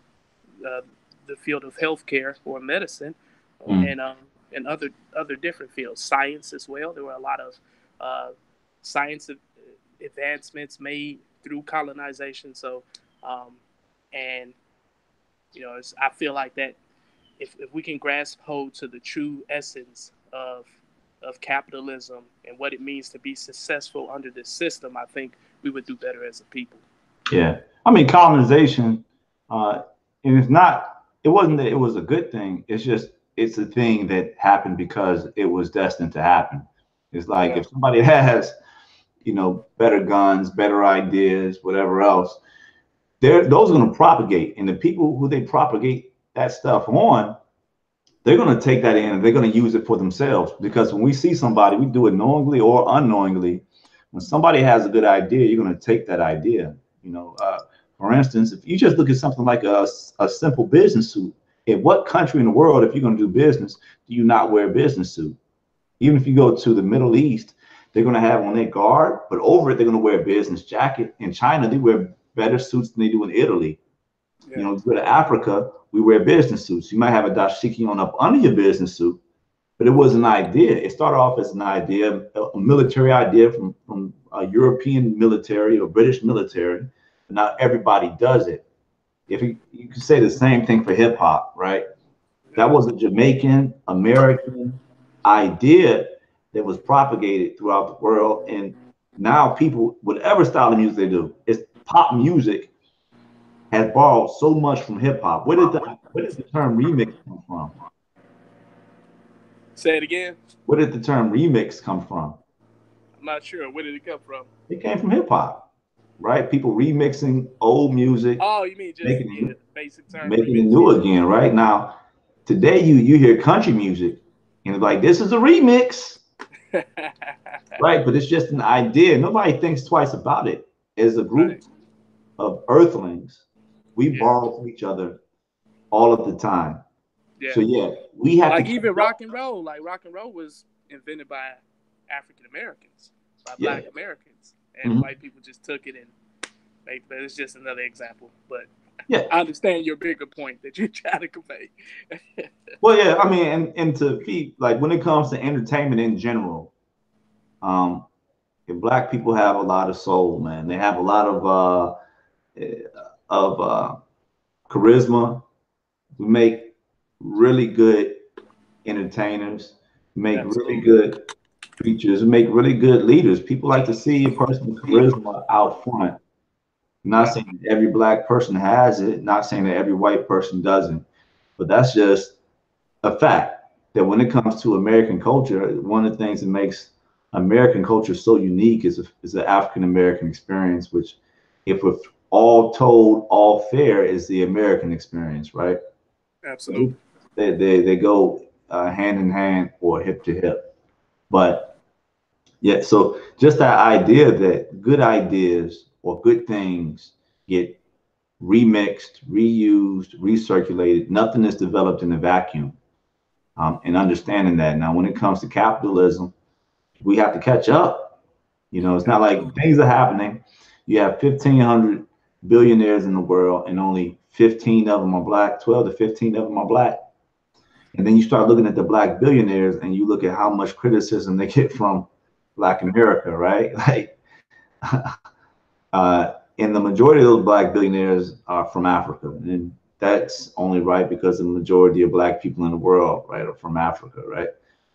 uh, the field of healthcare or medicine, Mm. and other different fields, science as well. There were a lot of uh, science advancements made through colonization. So, um, and I feel like that if we can grasp hold to the true essence of capitalism and what it means to be successful under this system, I think we would do better as a people. Yeah, I mean colonization, uh, and it wasn't that it was a good thing. It's just it's a thing that happened because it was destined to happen. It's like Yeah. if somebody has better guns, better ideas, whatever else, those are going to propagate, and the people who they propagate that stuff on, they're going to take that in and they're going to use it for themselves. Because when we see somebody, we do it knowingly or unknowingly. When somebody has a good idea, you're going to take that idea. For instance, if you just look at something like a simple business suit, in what country in the world, if you're going to do business, do you not wear a business suit? Even if you go to the Middle East, they're going to have on their guard, but over it, they're going to wear a business jacket. In China, they wear better suits than they do in Italy. Yeah. You go to Africa, we wear business suits. You might have a dashiki on up under your business suit, but it was an idea. It started off as an idea, a military idea from a European military or British military. But now everybody does it. If you can say the same thing for hip hop, right? That Yeah. was a Jamaican American idea that was propagated throughout the world, and now people, whatever style of music they do, it's pop music has borrowed so much from hip hop. Where did the term remix come from? Say it again. Where did the term remix come from? I'm not sure. Where did it come from? It came from hip hop, right? People remixing old music, Oh, you mean just making the basic term making it remix? new Yeah. again, right? Now, today you hear country music and it's like this is a remix, right? But it's just an idea. Nobody thinks twice about it. As a group Right. of earthlings, we Yeah. borrow from each other all of the time. So Yeah. yeah, we have to Like catch even up. rock and roll. Like rock and roll was invented by African Americans, by Yeah. Black Americans, and Mhm. white people just took it and made. But it's just another example. But Yeah. I understand your bigger point that you're trying to convey. Well, yeah, I mean, and to be like when it comes to entertainment in general, um, black people have a lot of soul, man. They have a lot of charisma. We make really good entertainers, make really Absolutely. good preachers, make really good leaders. People like to see a person with charisma out front. I'm not Yeah. saying that every black person has it, not saying that every white person doesn't, but that's just a fact that when it comes to American culture, one of the things that makes American culture so unique is the African American experience, which, if we're all told, all fair, is the American experience, right? Absolutely. They go hand in hand or hip to hip. But yeah, so just that idea that good ideas or good things get remixed, reused, recirculated, nothing is developed in a vacuum. And understanding that now, when it comes to capitalism, we have to catch up. It's not like Absolutely. things are happening. You have 1,500 billionaires in the world, and only 15 of them are black. 12 to 15 of them are black. And then you start looking at the black billionaires, and you look at how much criticism they get from Black America, right? Like, and the majority of those black billionaires are from Africa, and that's only right because the majority of black people in the world, right, are from Africa, right?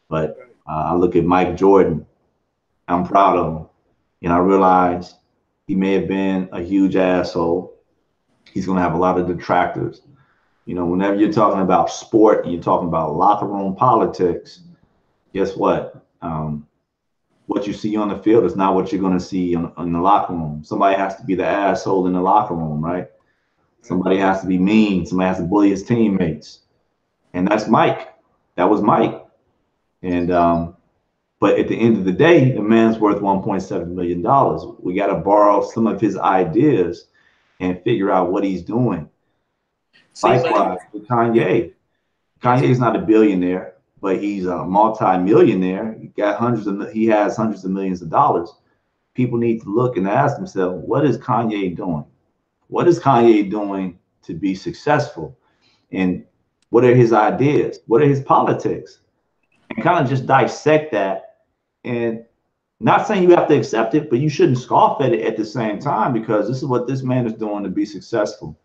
But Right. I look at Mike Jordan. I'm proud of him. And I realize he may have been a huge asshole. He's going to have a lot of detractors. Whenever you're talking about sport and you're talking about locker room politics, guess what? What you see on the field is not what you're going to see in the locker room. Somebody has to be the asshole in the locker room, right? Right. Somebody has to be mean. Somebody has to bully his teammates. And that's Mike. That was Mike. And but at the end of the day, the man's worth $1.7 million. We got to borrow some of his ideas and figure out what he's doing. See, but Likewise with yeah, Kanye. yes, sir. Kanye's not a billionaire, but he's a multi-millionaire. He has hundreds of millions of dollars. People need to look and ask themselves, what is Kanye doing? What is Kanye doing to be successful? and what are his ideas? What are his politics? And kind of just dissect that. And not saying you have to accept it, but you shouldn't scoff at it at the same time, because this is what this man is doing to be successful.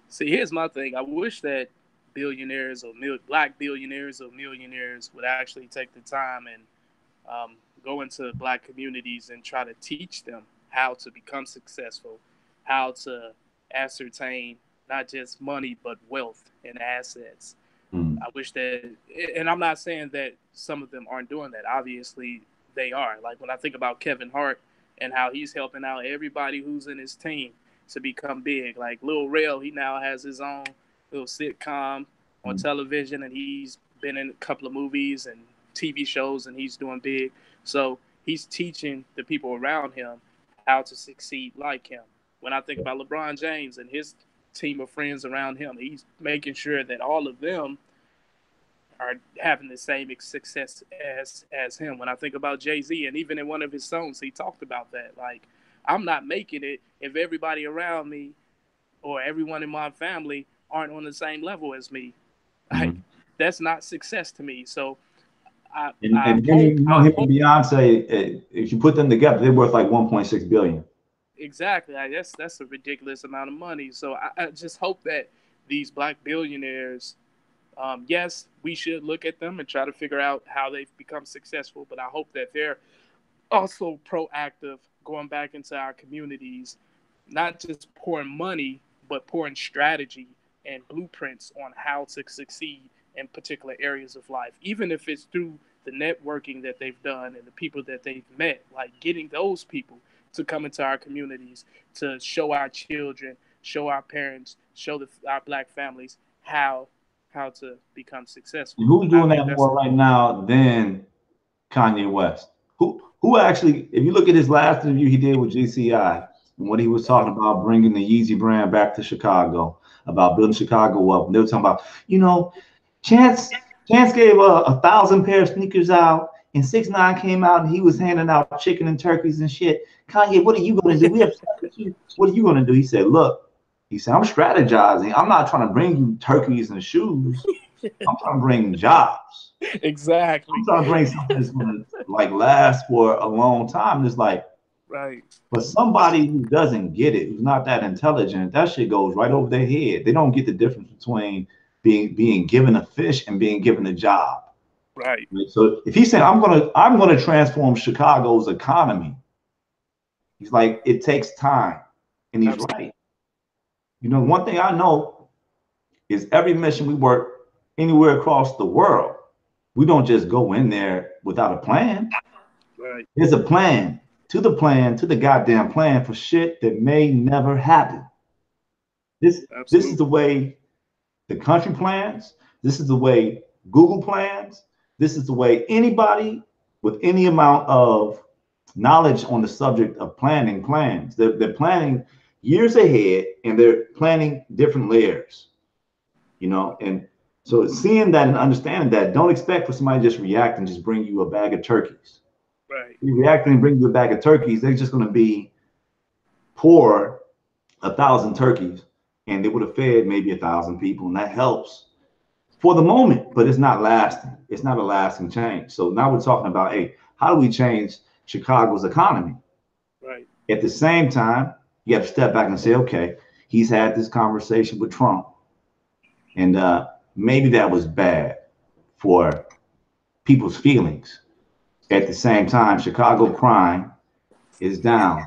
See, here's my thing. I wish that billionaires or black billionaires or millionaires would actually take the time and go into black communities and try to teach them how to become successful, how to ascertain not just money but wealth and assets. Mm. I wish that, and I'm not saying that some of them aren't doing that. Obviously, they are. Like when I think about Kevin Hart and how he's helping out everybody who's in his team to become big. Like Lil Rel, he now has his own little sitcom on Mm. television, and he's been in a couple of movies and TV shows, and he's doing big. So he's teaching the people around him how to succeed like him. When I think about LeBron James and his team of friends around him, he's making sure that all of them are having the same success as him. When I think about Jay-Z, and even in one of his songs, he talked about that. Like, I'm not making it if everybody around me or everyone in my family aren't on the same level as me. Like, Mm. that's not success to me. So I And him, hope him and Beyonce, if you put them together, they're worth like 1.6 billion. exactly. That's a ridiculous amount of money. So I just hope that these black billionaires, yes, we should look at them and try to figure out how they've become successful. But I hope that they're also proactive, going back into our communities, not just pouring money, but pouring strategy and blueprints on how to succeed in particular areas of life, even if it's through the networking that they've done and the people that they've met, like getting those people to come into our communities to show our children, show our parents, show our black families how to become And successful. who's And I doing think that that's more right now than Kanye West? Who actually, if you look at his last interview he did with GCI, and what he was right. talking about bringing the Yeezy brand back to Chicago, about building Chicago up. And they were talking about, you know, Chance Chance gave 1,000 pair of sneakers out, and 6ix9ine came out and he was handing out chicken and turkeys and shit. Kanye, what are you going to do? We have with you. What are you going to do? He said, look, he said, I'm strategizing. I'm not trying to bring you turkeys and shoes. I'm trying to bring jobs. I'm Exactly. trying to bring something that's going to like last for a long time. It's like, Right. but somebody who doesn't get it, who's not that intelligent, that shit goes right over their head. They don't get the difference between being given a fish and being given a job. Right. Right? So if he's saying I'm gonna transform Chicago's economy, he's like it takes time, and he's Absolutely. right. You know, one thing I know is every mission we work anywhere across the world, we don't just go in there without a plan. Right. There's a plan, to the goddamn plan for shit that may never happen. This is the Absolutely. way the country plans. This is the way Google plans. This is the way anybody with any amount of knowledge on the subject of planning plans. They're planning years ahead, and they're planning different layers, you know. And so seeing that and understanding that, don't expect for somebody to just react and just bring you a bag of turkeys. Right. If you react and bring you a bag of turkeys, they're just going to be poor 1,000 turkeys, and they would have fed maybe 1,000 people, and that helps for the moment, but it's not lasting. It's not a lasting change. So now we're talking about, hey, how do we change Chicago's economy? Right. At the same time, you have to step back and say, okay, he's had this conversation with Trump, and maybe that was bad for people's feelings. At the same time, Chicago crime is down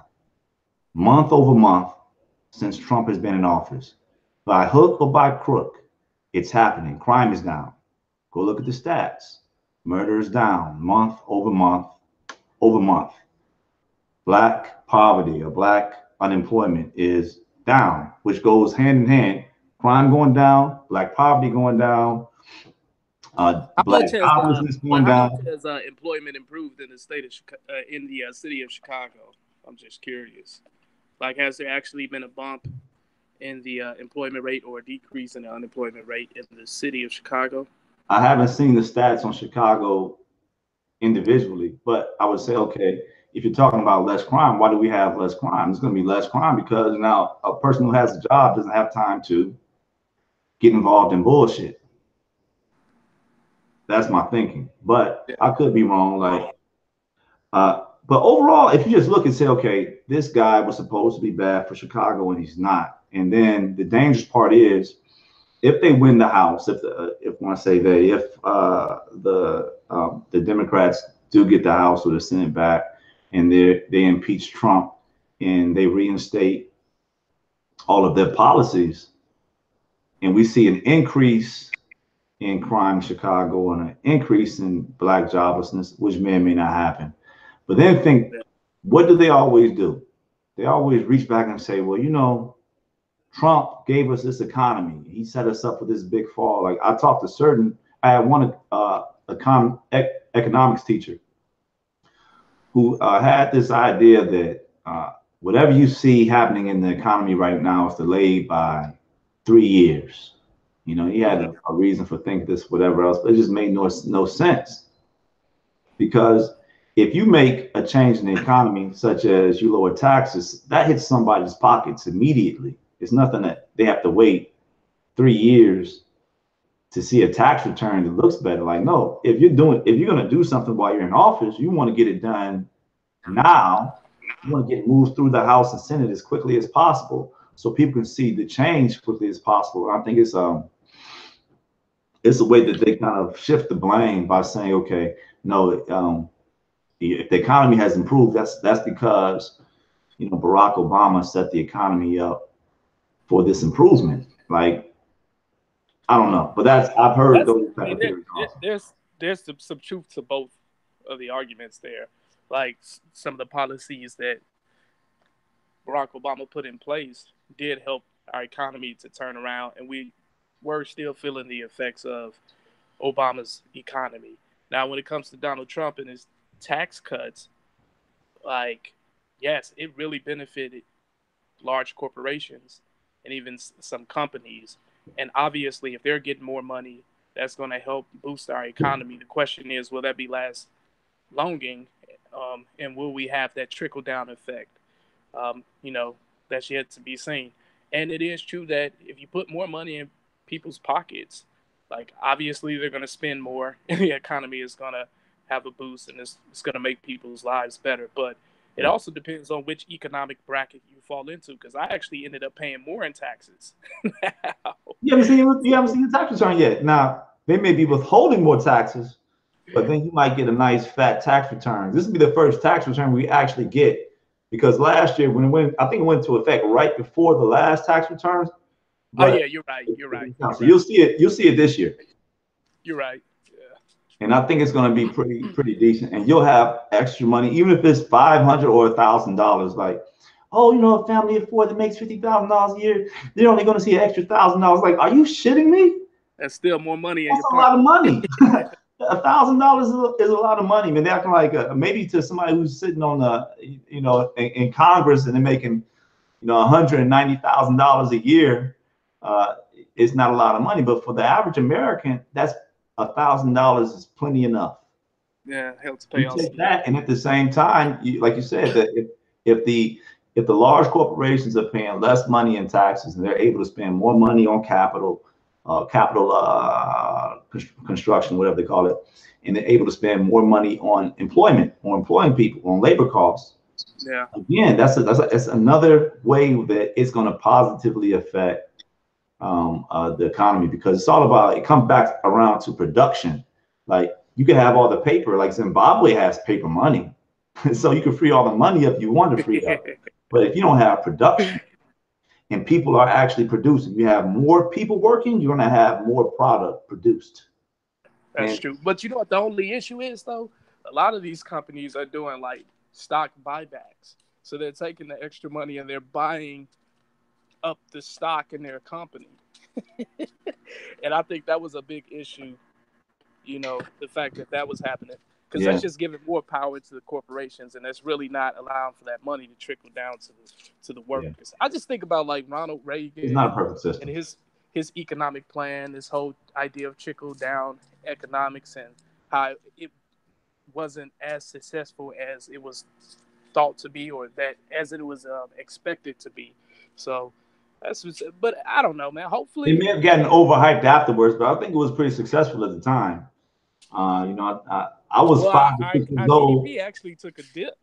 month over month since Trump has been in office. By hook or by crook, it's happening. Crime is down. Go look at the stats. Murder is down month over month over month. Black poverty or black unemployment is down, which goes hand in hand. Crime going down, black poverty going down, black joblessness going how much down. has employment improved in the state of in the city of Chicago? I'm just curious. Like, has there actually been a bump in the employment rate or a decrease in the unemployment rate in the city of Chicago? I haven't seen the stats on Chicago individually, but I would say, okay, if you're talking about less crime, why do we have less crime? It's going to be less crime because now a person who has a job doesn't have time to get involved in bullshit. That's my thinking, but Yeah. I could be wrong. Like, but overall, if you just look and say, okay, this guy was supposed to be bad for Chicago and he's not, and then the dangerous part is if they win the House, if when I say they, if the Democrats do get the House or the Senate back, and they impeach Trump and they reinstate all of their policies, and we see an increase in crime in Chicago and an increase in black joblessness, which may or may not happen. But then think, what do they always do? They always reach back and say, well, Trump gave us this economy. He set us up for this big fall. Like I had one economics teacher who had this idea that whatever you see happening in the economy right now is delayed by 3 years. He had a reason for thinking this, whatever else, but it just made no sense. Because if you make a change in the economy, such as you lower taxes, that hits somebody's pockets immediately. It's nothing that they have to wait 3 years to see a tax return that looks better. Like, no, if you're going to do something while you're in office, you want to get it done now. You want to get moved through the House and Senate as quickly as possible so people can see the change quickly as possible. I think it's a way that they kind of shift the blame by saying, okay, no, if the economy has improved, that's because Barack Obama set the economy up for this improvement. Like, I don't know, but I've heard those type of theories also. There's some truth to both of the arguments there. Like some of the policies that Barack Obama put in place did help our economy to turn around, and we were still feeling the effects of Obama's economy. Now, when it comes to Donald Trump and his tax cuts, like, yes, it really benefited large corporations and even some companies. And obviously, if they're getting more money, that's going to help boost our economy. The question is, will that be last longing? And will we have that trickle down effect? That's yet to be seen. And it is true that if you put more money in people's pockets, like obviously they're going to spend more and the economy is going to have a boost and it's going to make people's lives better. But it also depends on which economic bracket you fall into, because I actually ended up paying more in taxes. You haven't seen the tax return yet. Now, they may be withholding more taxes, but then you might get a nice fat tax return. This will be the first tax return we actually get, because last year I think it went into effect right before the last tax returns. But, oh yeah, you're right. So you'll see it this year. You're right. Yeah. And I think it's going to be pretty decent. And you'll have extra money, even if it's $500 or $1,000. Like, a family of four that makes $50,000 a year, they're only going to see an extra $1,000. Like, are you shitting me? That's still more money in That's your a lot of pocket. money. $1,000 is a lot of money, man. They're acting like maybe to somebody who's sitting on in Congress and they're making $190,000 a year. It's not a lot of money, but for the average American, that's $1,000 is plenty enough. Yeah, helps pay off that, and at the same time, like you said, that if the large corporations are paying less money in taxes and they're able to spend more money on capital construction, whatever they call it, and they're able to spend more money on employment, or employing people, on labor costs. Yeah. Again, that's another way that it's going to positively affect the economy, because it comes back around to production. Like, you can have all the paper, like Zimbabwe has paper money, so you can free all the money up you want to free up. But if you don't have production and people are actually producing, you have more people working, you're going to have more product produced. That's true. But you know what the only issue is, though? A lot of these companies are doing like stock buybacks. So they're taking the extra money and they're buying up the stock in their company. And I think that was a big issue, the fact that was happening. Because that's just giving more power to the corporations, and that's really not allowing for that money to trickle down to the workers. Yeah. I just think about like Ronald Reagan. It's not a perfect system. And his economic plan, this whole idea of trickle down economics, and how it wasn't as successful as it was thought to be, or that as it was expected to be. So But I don't know, man. It Hopefully, may have gotten overhyped afterwards, but I think it was pretty successful at the time. I was well, 5 or 6 years our old. GDP actually took a dip.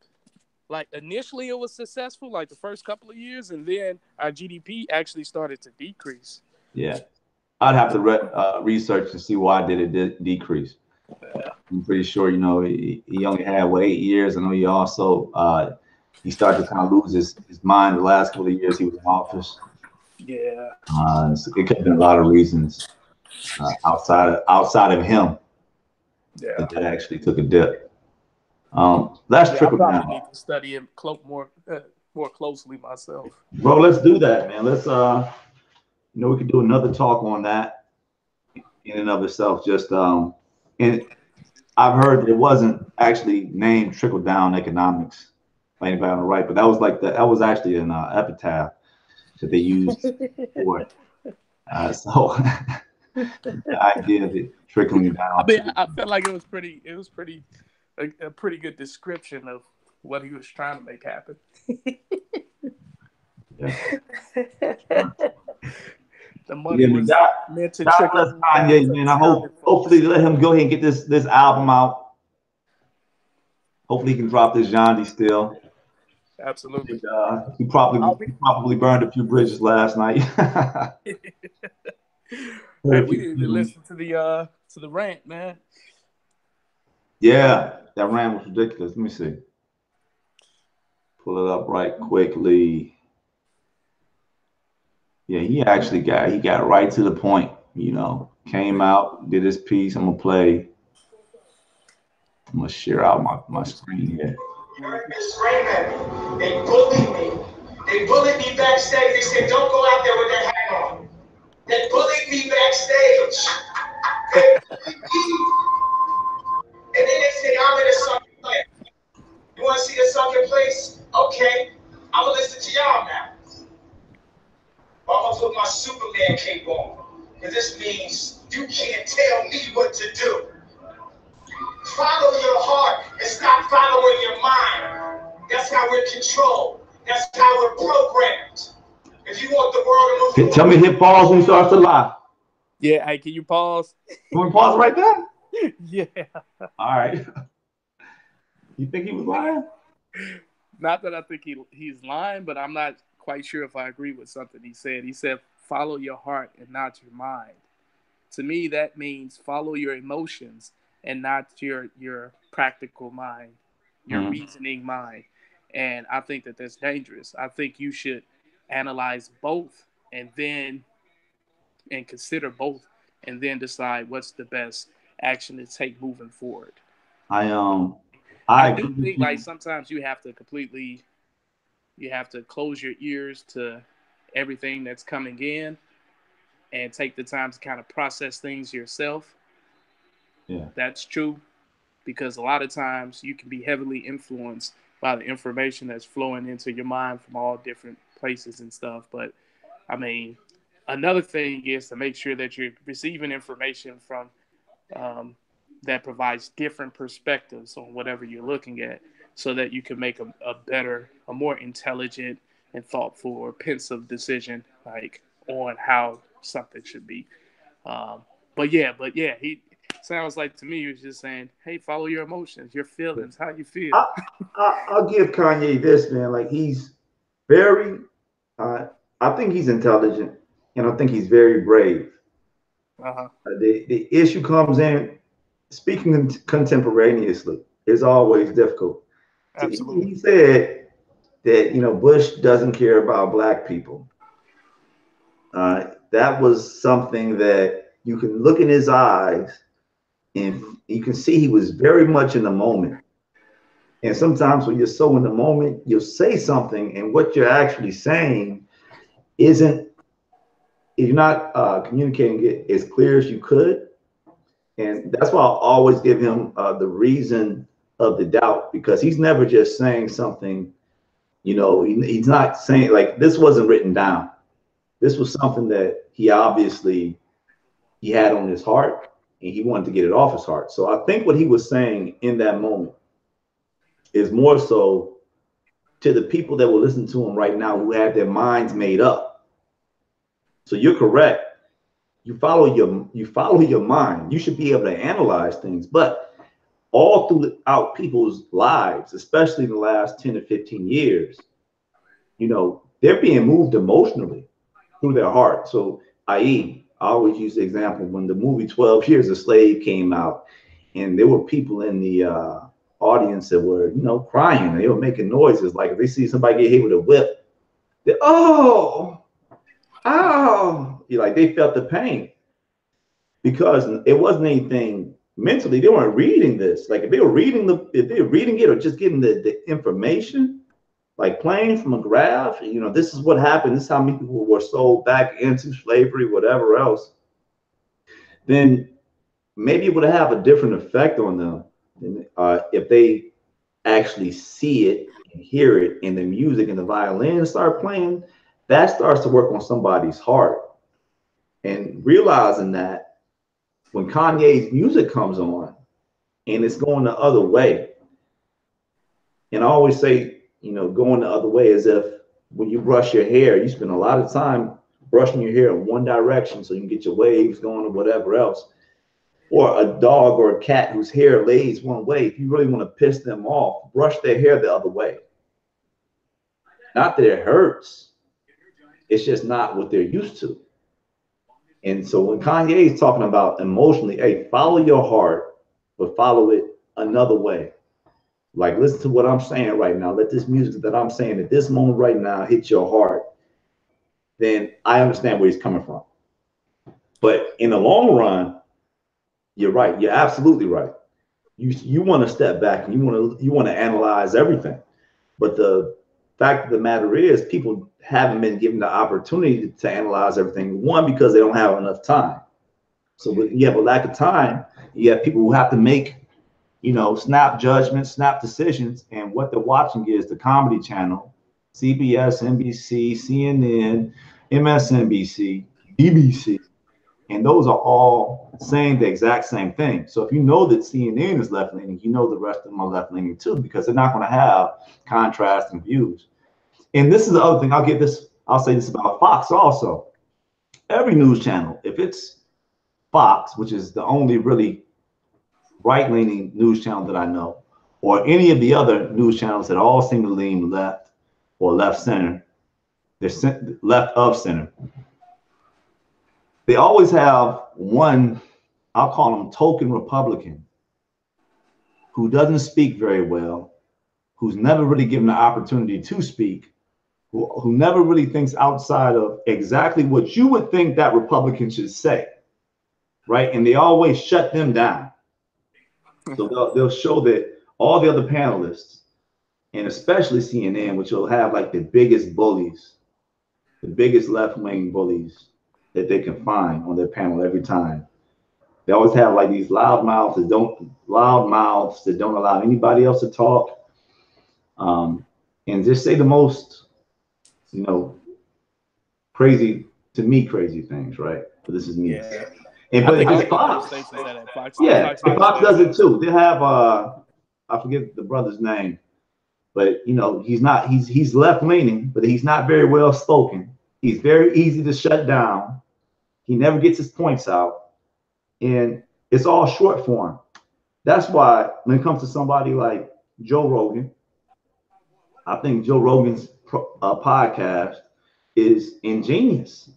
Like initially, it was successful, like the first couple of years, and then our GDP actually started to decrease. Yeah, I'd have to research to see why did it decrease. I'm pretty sure, he only had 8 years. I know he also he started to kind of lose his mind the last couple of years he was in office. Yeah. So it could have been a lot of reasons outside of him Yeah. that actually took a dip. Let's Yeah, I trickle probably down, need to study him more closely myself. bro. Let's do that, man. Let's we could do another talk on that in and of itself. Just and I've heard that it wasn't actually named trickle down economics by anybody on the right, but that was actually an epitaph that they used for it. So the idea of it trickling I down mean, to I felt like it was pretty a pretty good description of what he was trying to make happen. yeah. The money Yeah, man, was meant to God trickle bless down Kanye, to man. the I common hopefully folks. let him go ahead and get this album out. Hopefully he can drop this Johnny still. Absolutely. He I'll probably be, he probably burned a few bridges last night. hey, Heard a we few didn't even things. listen to the rant, man. Yeah, that rant was ridiculous. Let me see. Pull it up right quickly. Yeah, he got right to the point. Came out, did his piece. I'm gonna share out my screen here. Mm-hmm. They bullied me. They bullied me backstage. They said, don't go out there with that hat on. They bullied me backstage. They bullied me. And then they say, I'm in a sunken place. You want to see a sunken place? Okay. I'm going to listen to y'all now. I'm going to put my Superman cape on. Because this means you can't tell me what to do. Follow your heart and stop following your mind. That's how we're controlled. That's how we're programmed. If you want the world to move, Tell me hit pause when he starts to lie. Yeah, hey, can you pause? You want to pause right there? Yeah. All right. You think he was lying? Not that I think he's lying, but I'm not quite sure if I agree with something he said. He said, follow your heart and not your mind. To me, that means follow your emotions and not your practical mind, your Mm-hmm. reasoning mind. And I think that that's dangerous. I think you should analyze both and consider both and then decide what's the best action to take moving forward. I I I do agree with think like you. sometimes you have to close your ears to everything that's coming in and take the time to kind of process things yourself. Yeah. That's true because a lot of times you can be heavily influenced by the information that's flowing into your mind from all different places and stuff. But I mean, another thing is to make sure that you're receiving information from um, that provides different perspectives on whatever you're looking at so that you can make a better, a more intelligent and thoughtful or pensive decision like on how something should be. Um, but yeah, he sounds like to me he was just saying, hey, follow your emotions, your feelings, how you feel. I, I'll give Kanye this, man. Like he's very, uh, I think he's intelligent, and I think he's very brave. Uh-huh. The issue comes in speaking contemporaneously is always difficult. So Absolutely. he said that Bush doesn't care about black people. That was something that you can look in his eyes and you can see he was very much in the moment. And sometimes when you're so in the moment, you'll say something, and what you're actually saying isn't, you're not communicating it as clear as you could. And that's why I'll always give him the reason of the doubt, because he's never just saying something, he's not saying like this wasn't written down. This was something that he had on his heart and he wanted to get it off his heart. So I think what he was saying in that moment is more so to the people that will listen to him right now who have their minds made up. So you're correct. You follow your mind. You should be able to analyze things. But all throughout people's lives, especially in the last 10 to 15 years, they're being moved emotionally through their heart. So, i.e., I always use the example when the movie 12 Years a Slave came out, and there were people in the audience that were, crying. They were making noises. Like if they see somebody get hit with a whip, they, oh, oh, like they felt the pain because it wasn't anything mentally. They weren't reading this. Like if they were reading it or just getting the information, like plain from a graph, this is what happened. This is how many people were sold back into slavery, whatever else. Then maybe it would have a different effect on them if they actually see it and hear it, and the music and the violin start playing. That starts to work on somebody's heart, and realizing that when Kanye's music comes on and it's going the other way, and I always say, going the other way as if when you brush your hair, you spend a lot of time brushing your hair in one direction so you can get your waves going or whatever else. Or a dog or a cat whose hair lays one way, if you really want to piss them off, brush their hair the other way. Not that it hurts, it's just not what they're used to. And so when Kanye is talking about emotionally, hey, follow your heart, but follow it another way. Like, listen to what I'm saying right now. Let this music that I'm saying at this moment right now hit your heart. Then I understand where he's coming from. But in the long run, you're right. You're absolutely right. You want to step back and you want to analyze everything. But the fact of the matter is, people haven't been given the opportunity to analyze everything. One, because they don't have enough time. So when you have a lack of time, you have people who have to make, snap judgments, snap decisions, and what they're watching is the Comedy Channel, CBS, NBC, CNN, MSNBC, BBC. And those are all saying the exact same thing. So if you know that CNN is left leaning, the rest of them are left leaning too, because they're not going to have contrasting views. And this is the other thing. I'll say this about Fox also. Every news channel, if it's Fox, which is the only really right leaning news channel that I know, or any of the other news channels that all seem to lean left or left center, they're left of center. They always have one, I'll call him token Republican, who doesn't speak very well, who's never really given the opportunity to speak, who never really thinks outside of exactly what you would think that Republican should say, right? And they always shut them down. So they'll show that all the other panelists, and especially CNN, which will have like the biggest bullies, the biggest left-wing bullies that they can find on their panel every time. They always have like these loud mouths that don't allow anybody else to talk, and just say the most, crazy things, right? But this is me. Yeah. But if it's Fox, Fox does it too. They have I forget the brother's name, but he's left leaning, but he's not very well spoken. He's very easy to shut down. He never gets his points out, and it's all short form. That's why when it comes to somebody like Joe Rogan, I think Joe Rogan's podcast is ingenious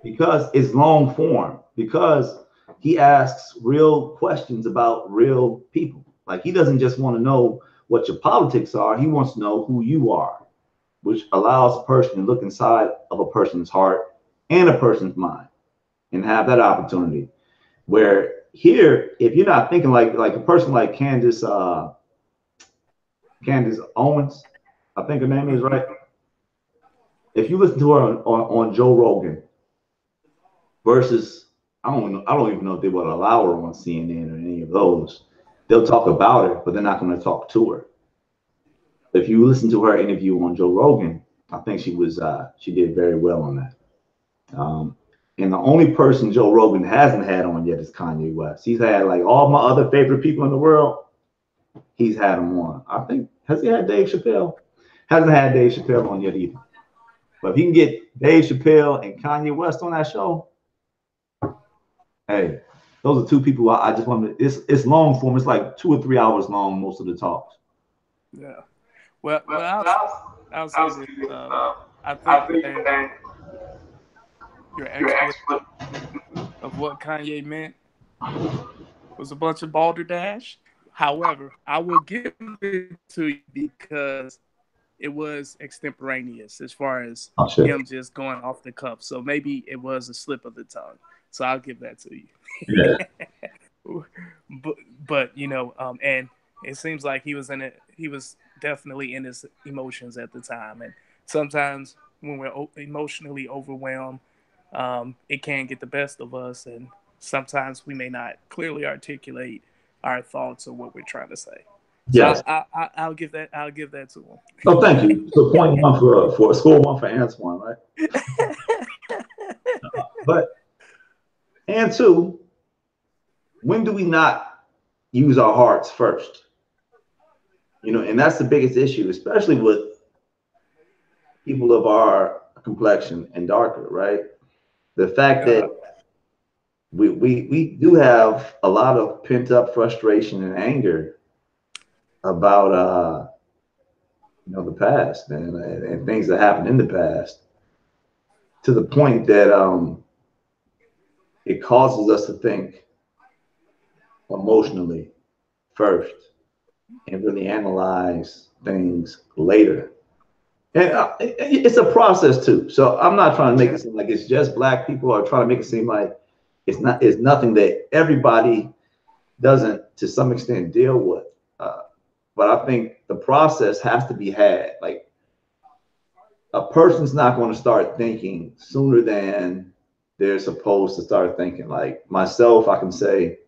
because it's long form, because he asks real questions about real people. Like, he doesn't just want to know what your politics are. He wants to know who you are, which allows a person to look inside of a person's heart and a person's mind and have that opportunity. Where here, if you're not thinking like a person like Candace Owens, I think her name is, right? If you listen to her on Joe Rogan versus, I don't even know if they would allow her on CNN or any of those. They'll talk about her, but they're not going to talk to her. If you listen to her interview on Joe Rogan, I think she did very well on that. And the only person Joe Rogan hasn't had on yet is Kanye West. He's had like all my other favorite people in the world. He's had them on. I think, has he had Dave Chappelle? Hasn't had Dave Chappelle on yet either. But if he can get Dave Chappelle and Kanye West on that show, hey, those are two people I just want to. It's long form. It's like 2 or 3 hours long most of the talks. Yeah. Well, I'll say this. I I think think that that your your explanation expert. of what Kanye meant was a bunch of balderdash. However, I will give it to you because it was extemporaneous as far as Oh him shit. just going off the cuff. So maybe it was a slip of the tongue. So I'll give that to Yeah. you. but and it seems like he was in it. He was definitely in his emotions at the time, and sometimes when we're emotionally overwhelmed, it can get the best of us, and sometimes we may not clearly articulate our thoughts or what we're trying to say. So Yes. I'll give that. I'll give that to Oh, thank you. So point one for score one for Antoine, right? him. But and two, when do we not use our hearts first? And that's the biggest issue, especially with people of our complexion and darker, right? The fact that uh, we do have a lot of pent up frustration and anger about the past, man, and things that happened in the past, to the point that it causes us to think emotionally first and really analyze things later. And it's a process too. So I'm not trying to make yeah. it seem like it's just black people, or trying to make it seem like it's not. It's nothing that everybody doesn't, to some extent, deal with. Uh, but I think the process has to be had. Like, a person's not going to start thinking sooner than they're supposed to start thinking. Like myself, I can say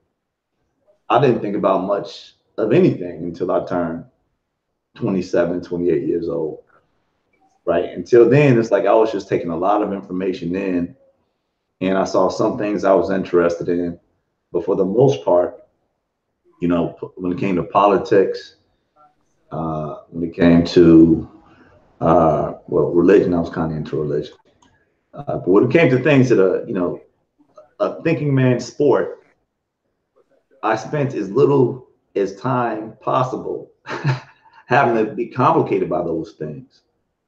I didn't think about much of anything until I turned 27, 28 years old. Right. Until then, it's like I was just taking a lot of information in, and I saw some things I was interested in. But for the most part, when it came to politics, when it came to, religion, I was kind of into religion. But when it came to things that are, a thinking man's sport, I spent as little as time possible having to be complicated by those things.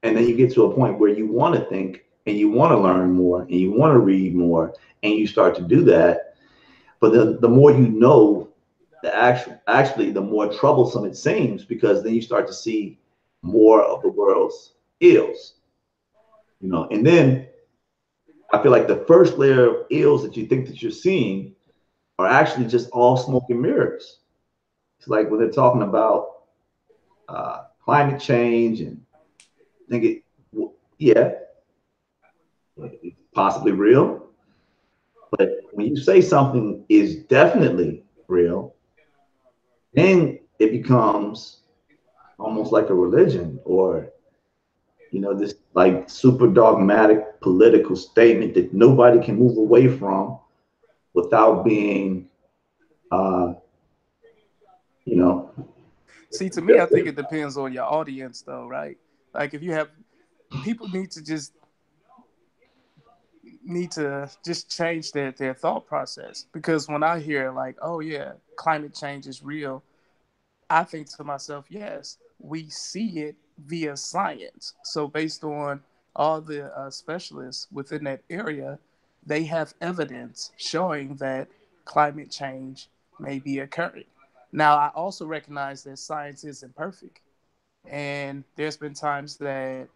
And then you get to a point where you want to think and you want to learn more and you want to read more, and you start to do that. But the more you know, actually, the more troublesome it seems, because then you start to see more of the world's ills. And then I feel like the first layer of ills that you think that you're seeing are actually just all smoke and mirrors. It's like when they're talking about climate change, and think yeah, it's possibly real. But when you say something is definitely real, then it becomes almost like a religion, or this like super dogmatic political statement that nobody can move away from without being, uh, you know, See, to me, I think it depends on your audience, though, right? Like, if you have people need to just change their thought process, because when I hear like, oh yeah, climate change is real, I think to myself, yes, we see it via science. So based on all the specialists within that area, they have evidence showing that climate change may be occurring. Now, I also recognize that science isn't perfect, and there's been times that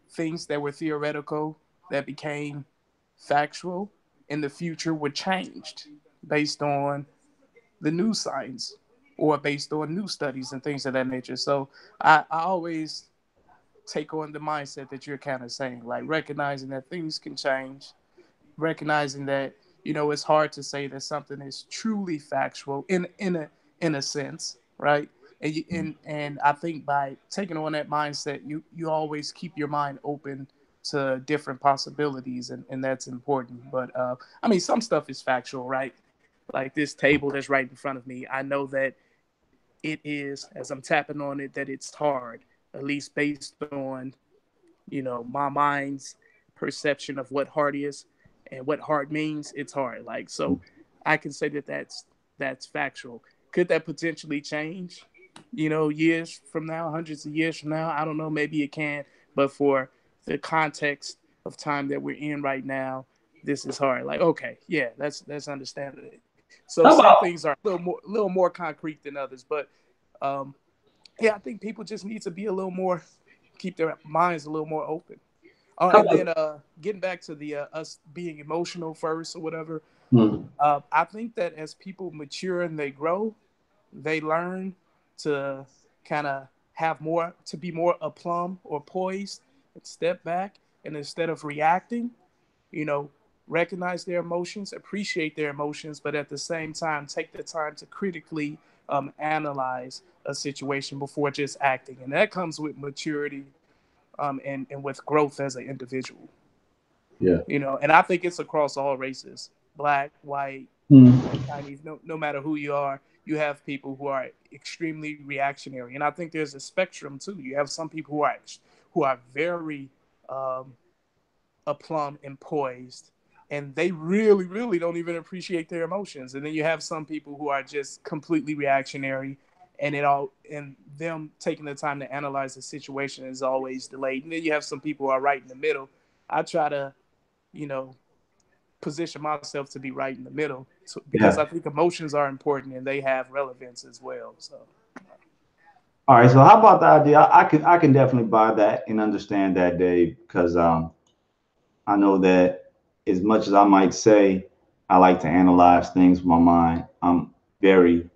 things that were theoretical that became factual in the future were changed based on the new science or based on new studies and things of that nature. So I always take on the mindset that you're kind of saying, like recognizing that things can change, recognizing that it's hard to say that something is truly factual in a sense, right? And I think by taking on that mindset, you always keep your mind open to different possibilities, and that's important. But I mean, some stuff is factual, right? Like this table that's right in front of me, I know that it is, as I'm tapping on it, that it's hard, at least based on my mind's perception of what hard is and what hard means. It's hard. Like, so I can say that that's factual. Could that potentially change, years from now, hundreds of years from now? I don't know. Maybe it can, but for the context of time that we're in right now, this is hard. Like, okay, yeah, that's understandable. So How some about things are a little more concrete than others, but um, yeah, I think people just need to be a little more, keep their minds a little more open. how And about then getting back to the us being emotional first or whatever, hmm, I think that as people mature and they grow, they learn to kind of to be more aplomb or poised and step back. And instead of reacting, you know, recognize their emotions, appreciate their emotions, but at the same time, take the time to critically analyze a situation before just acting. And that comes with maturity and with growth as an individual. yeah. And I think it's across all races, black, white, Hmm. Chinese, no matter who you are, you have people who are extremely reactionary, and I think there's a spectrum too. You have some people who are very um, aplomb and poised, and they really, really don't even appreciate their emotions. And then you have some people who are just completely reactionary, and them taking the time to analyze the situation is always delayed. And then you have some people who are right in the middle. I try to, you know, position myself to be right in the middle because Yeah. I think emotions are important and they have relevance as well. So, All right. So how about the idea? I can definitely buy that and understand that, Dave, because I know that as much as I might say I like to analyze things with my mind, I'm very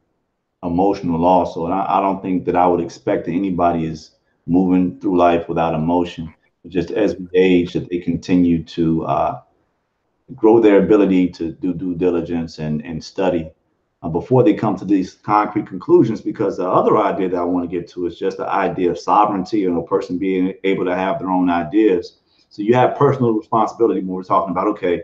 emotional also. And I don't think that I would expect that anybody is moving through life without emotion. But just as right. we age, that they continue to grow their ability to do due diligence and study before they come to these concrete conclusions. Because the other idea that I want to get to is just the idea of sovereignty and a person being able to have their own ideas. So you have personal responsibility when we're talking about, okay,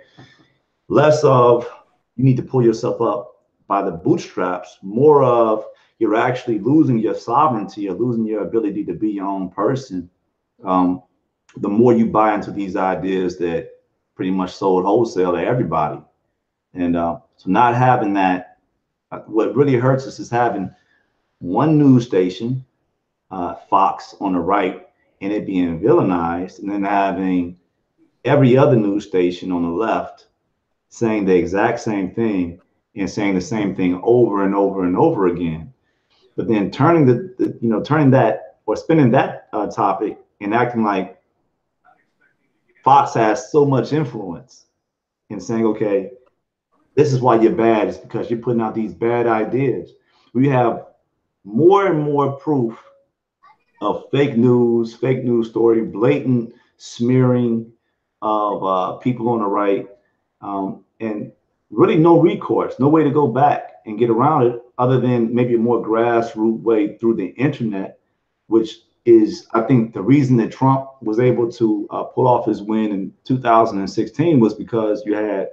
less of you need to pull yourself up by the bootstraps, more of you're actually losing your sovereignty or losing your ability to be your own person. Um, the more you buy into these ideas that pretty much sold wholesale to everybody. And so not having that, what really hurts us is having one news station, Fox on the right, and it being villainized, and then having every other news station on the left saying the exact same thing and saying the same thing over and over and over again. But then turning turning that or spinning that topic and acting like Fox has so much influence and saying, okay, this is why you're bad. It's because you're putting out these bad ideas. We have more and more proof of fake news story, blatant smearing of people on the right, and really no recourse, no way to go back and get around it other than maybe a more grassroots way through the internet, which is, I think, the reason that Trump was able to pull off his win in 2016 was because you had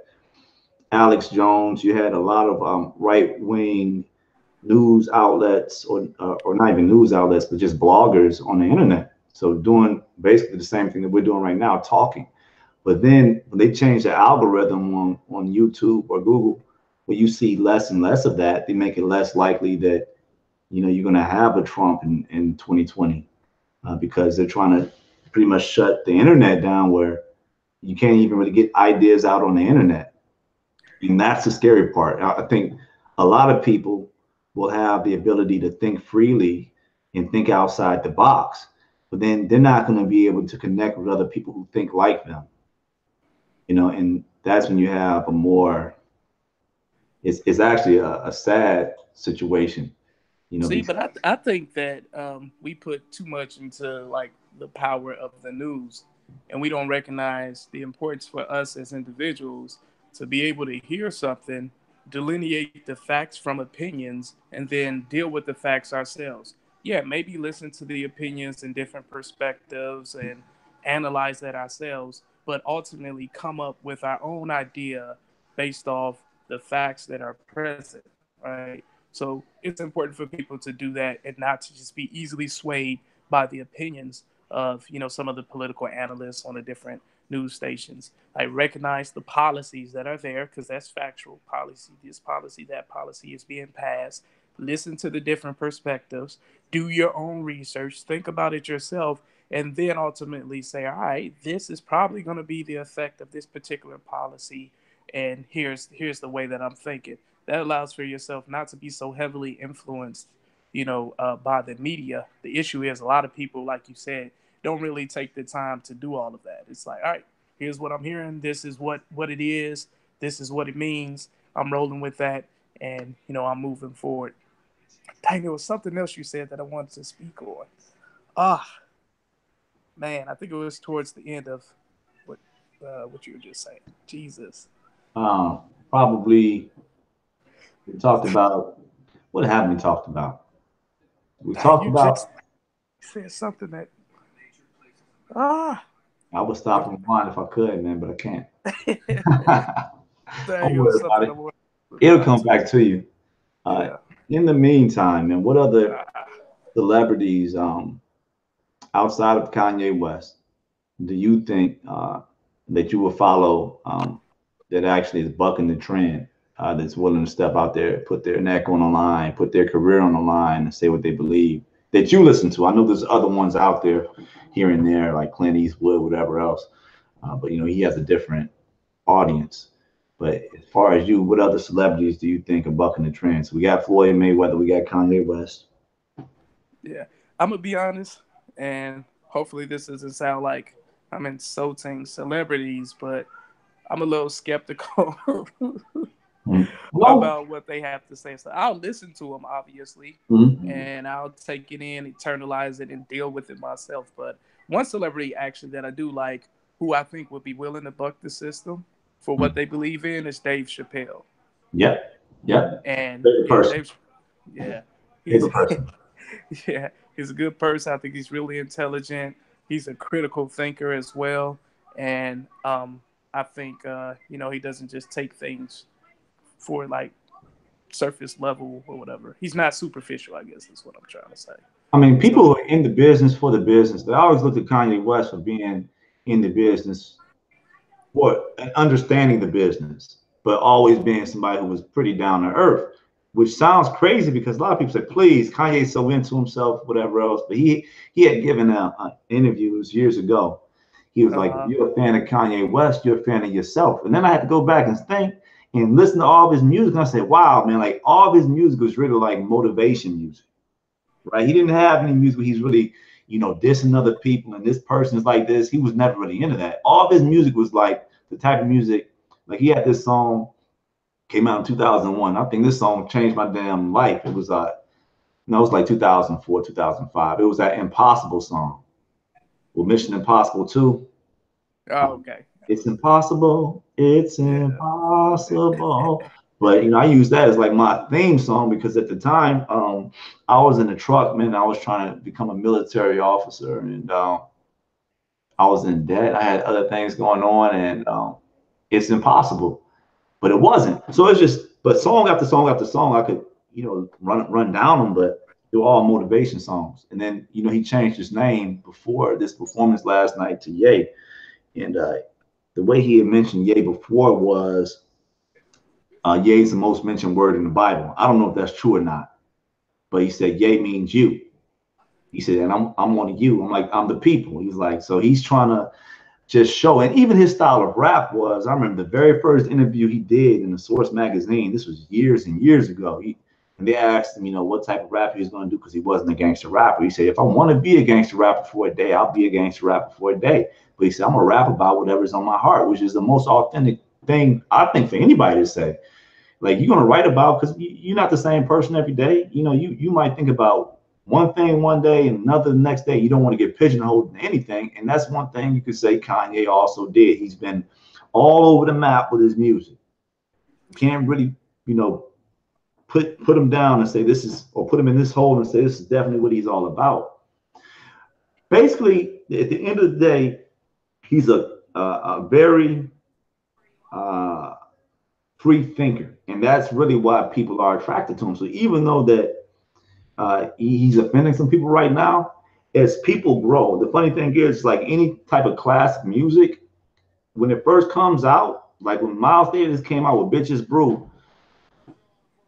Alex Jones, you had a lot of right wing news outlets, or not even news outlets, but just bloggers on the internet. So doing basically the same thing that we're doing right now, talking. But then when they change the algorithm on YouTube or Google, where you see less and less of that, they make it less likely that you're going to have a Trump in 2020 because they're trying to pretty much shut the internet down where you can't even really get ideas out on the internet. And that's the scary part. I think a lot of people will have the ability to think freely and think outside the box, but then they're not going to be able to connect with other people who think like them, and that's when you have a more, it's actually a sad situation, See, because but I think that we put too much into like the power of the news, and we don't recognize the importance for us as individuals to be able to hear something, delineate the facts from opinions, and then deal with the facts ourselves. Yeah, maybe listen to the opinions and different perspectives and analyze that ourselves, but ultimately come up with our own idea based off the facts that are present, right? So it's important for people to do that and not to just be easily swayed by the opinions of, you know, some of the political analysts on the different news stations. I recognize the policies that are there because that's factual policy. This policy, that policy is being passed. Listen to the different perspectives. Do your own research. Think about it yourself, and then ultimately say, all right, this is probably going to be the effect of this particular policy, and here's the way that I'm thinking. That allows for yourself not to be so heavily influenced, you know, by the media. The issue is a lot of people, like you said, don't really take the time to do all of that. It's like, all right, here's what I'm hearing. This is what it is. This is what it means. I'm rolling with that, and you know, I'm moving forward. Dang, there was something else you said that I wanted to speak on. Ah, man, I think it was towards the end of what what you were just saying. Jesus. Probably we talked about what haven't we talked about? We Dang, talked you just about. said something that ah. I would stop and rewind if I could, man, but I can't. Dang, Don't it was worry about something I it. wanted to It'll reply come to. back to you. Uh, Yeah. in the meantime, man, what other Ah, celebrities outside of Kanye West do you think that you will follow that actually is bucking the trend, that's willing to step out there, put their neck on the line, put their career on the line, and say what they believe that you listen to? I know there's other ones out there here and there, like Clint Eastwood, whatever else, but you know he has a different audience. But as far as you, what other celebrities do you think are bucking the trend? So we got Floyd Mayweather, we got Kanye West. yeah. I'm gonna be honest, and hopefully this doesn't sound like I'm insulting celebrities, but I'm a little skeptical No. about what they have to say. So I'll listen to them, obviously, Mhm. and I'll take it in, internalize it, and deal with it myself. But one celebrity actually that I do like, who I think would be willing to buck the system for what they believe in, is Dave Chappelle. Yep. Yep. And Favorite yeah, person. Dave, yeah, he's Favorite person. yeah, he's a good person. I think he's really intelligent. He's a critical thinker as well, and I think you know, he doesn't just take things for like surface level or whatever. He's not superficial, I guess is what I'm trying to say. I mean, people So who are in the business for the business, they always look at Kanye West for being in the business for understanding the business, but always being somebody who was pretty down to earth, which sounds crazy because a lot of people say, please, Kanye's so into himself, whatever else. But he had given interviews years ago. He was like, if uh, you're a fan of Kanye West, you're a fan of yourself. And then I had to go back and think and listen to all of his music. And I said, wow, man, like all of his music was really like motivation music, right? He didn't have any music where he's really, you know, dissing other people and this person is like this. He was never really into that. All of his music was like the type of music, like he had this song came out in 2001. I think this song changed my damn life. It was no, it was like 2004, 2005. It was that Impossible song. Well, Mission Impossible 2. oh, Um, okay, it's impossible. It's yeah, impossible. But you know, I use that as like my theme song because at the time, I was in the truck, man. I was trying to become a military officer, and I was in debt. I had other things going on, and it's impossible. But it wasn't. So it's just, but song after song after song, I could, you know, run down them, but they're all motivation songs. And then, you know, he changed his name before this performance last night to Ye. And the way he had mentioned Ye before was Ye is the most mentioned word in the Bible. I don't know if that's true or not, but he said Ye means you. He said, and I'm one of you. I'm like, I'm the people. He's like, so he's trying to just show. And even his style of rap was, I remember the very first interview he did in the Source magazine. This was years and years ago. And they asked him, you know, what type of rap he was going to do because he wasn't a gangster rapper. He said, if I want to be a gangster rapper for a day, I'll be a gangster rapper for a day. But he said, I'm going to rap about whatever's on my heart, which is the most authentic thing I think for anybody to say. Like you're gonna write about because you're not the same person every day. You know, you might think about one thing one day and another the next day. You don't want to get pigeonholed in anything, and that's one thing you could say Kanye also did. He's been all over the map with his music. You can't really, you know, put him down and say this is, or put him in this hole and say this is definitely what he's all about. Basically, at the end of the day, he's a very uh, free thinker, and that's really why people are attracted to him. So even though that he's offending some people right now, as people grow, the funny thing is, like any type of classic music, when it first comes out, like when Miles Davis came out with Bitches Brew,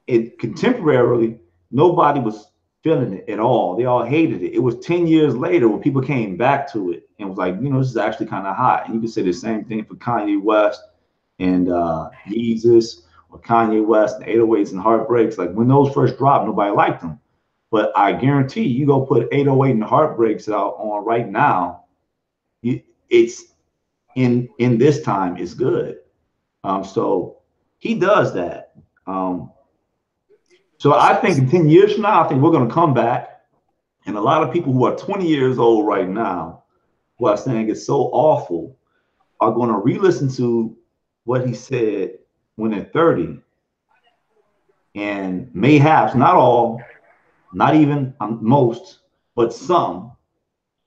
it contemporarily, nobody was feeling it at all. They all hated it. It was 10 years later when people came back to it and was like, you know, this is actually kind of hot. And you can say the same thing for Kanye West and Yeezus, or Kanye West and 808s and Heartbreaks. Like when those first dropped, nobody liked them. But I guarantee you go put 808 and Heartbreaks out on right now, it's in this time, it's good. So he does that. So I think in 10 years from now, I think we're going to come back. And a lot of people who are 20 years old right now, who are saying it's so awful, are going to re-listen to what he said when they're 30. And mayhaps, not all, not even most, but some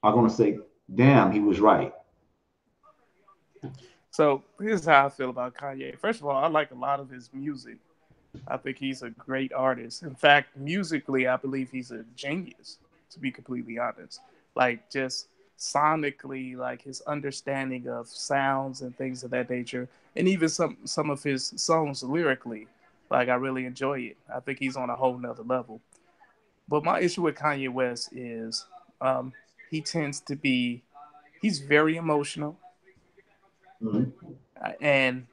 are going to say, damn, he was right. So here's how I feel about Kanye. First of all, I like a lot of his music. I think he's a great artist. In fact, musically, I believe he's a genius, to be completely honest. Like, just sonically, like his understanding of sounds and things of that nature, and even some of his songs lyrically, like I really enjoy it. I think he's on a whole nother level. But my issue with Kanye West is um, he tends to be, he's very emotional, Mm-hmm. and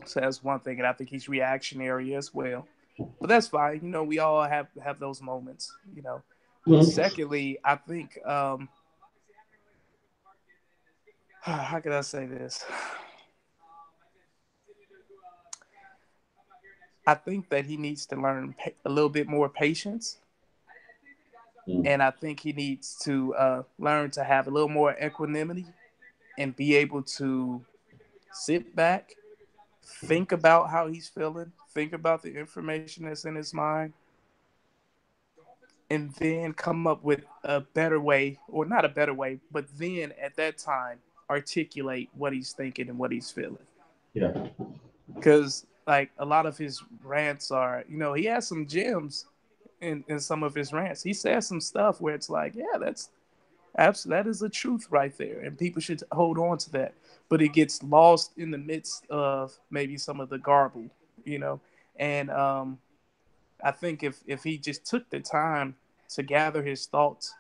so that's one thing, and I think he's reactionary as well. But that's fine. You know, we all have those moments. You know. Mm-hmm. Secondly, I think how can I say this? I think that he needs to learn a little bit more patience, and I think he needs to learn to have a little more equanimity and be able to sit back, think about how he's feeling, think about the information that's in his mind, and then come up with a better way, or not a better way, but then at that time articulate what he's thinking and what he's feeling. Yeah. Because like a lot of his rants are, you know, he has some gems in some of his rants. He says some stuff where it's like, yeah, that's absolutely, that is a truth right there, and people should hold on to that. But it gets lost in the midst of maybe some of the garble, you know. And I think if he just took the time to gather his thoughts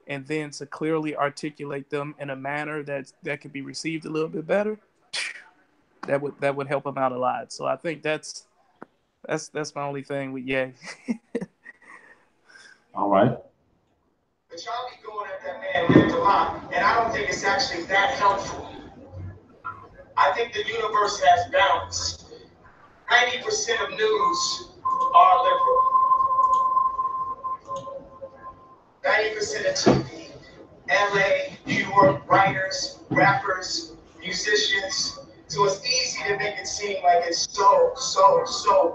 and then to clearly articulate them in a manner that could be received a little bit better, that would help him out a lot. So I think that's my only thing with Ye. All right. But y'all be going at that man left a lot, and I don't think it's actually that helpful. I think the universe has balance. 90% of news are liberal. 90% of TV, LA, New York, writers, rappers, musicians. So it's easy to make it seem like it's so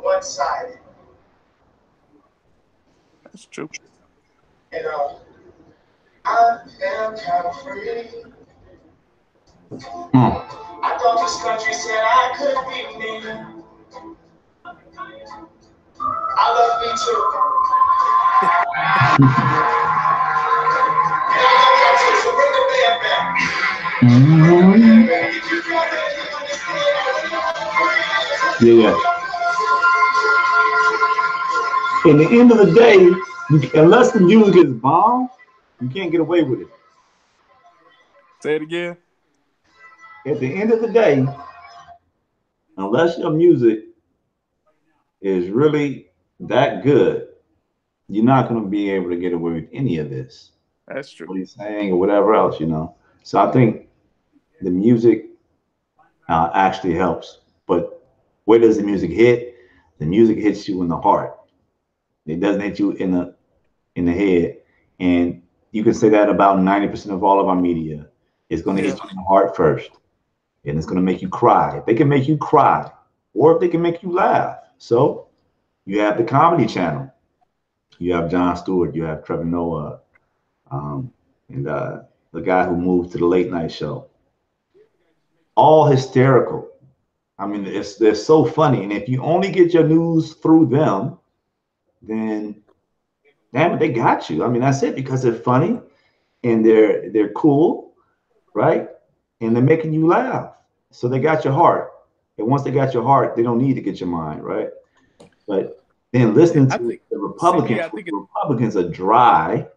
one-sided. That's true. You know, I am kind of free. I thought this country said I could be me. I love me too. And I love y'all too, so bring the band back. Yeah. In the end of the day, unless the music is bomb, you can't get away with it. Say it again. At the end of the day, unless your music is really that good, you're not going to be able to get away with any of this, That's true. what he's saying or whatever else, you know. So I think the music actually helps. But where does the music hit? The music hits you in the heart. It doesn't hit you in the head. And you can say that about 90% of all of our media. It's going to Yeah. hit you in the heart first, and it's going to make you cry. If they can make you cry, or if they can make you laugh. So you have the Comedy Channel. You have Jon Stewart. You have Trevor Noah, and the guy who moved to the late night show. All hysterical. I mean, they're so funny. And if you only get your news through them, then damn it, they got you. I mean, that's it, because they're funny and they're cool, right? And they're making you laugh. So they got your heart. And once they got your heart, they don't need to get your mind, right? But then listening I to think, the see me, Republicans, I think the Republicans are dry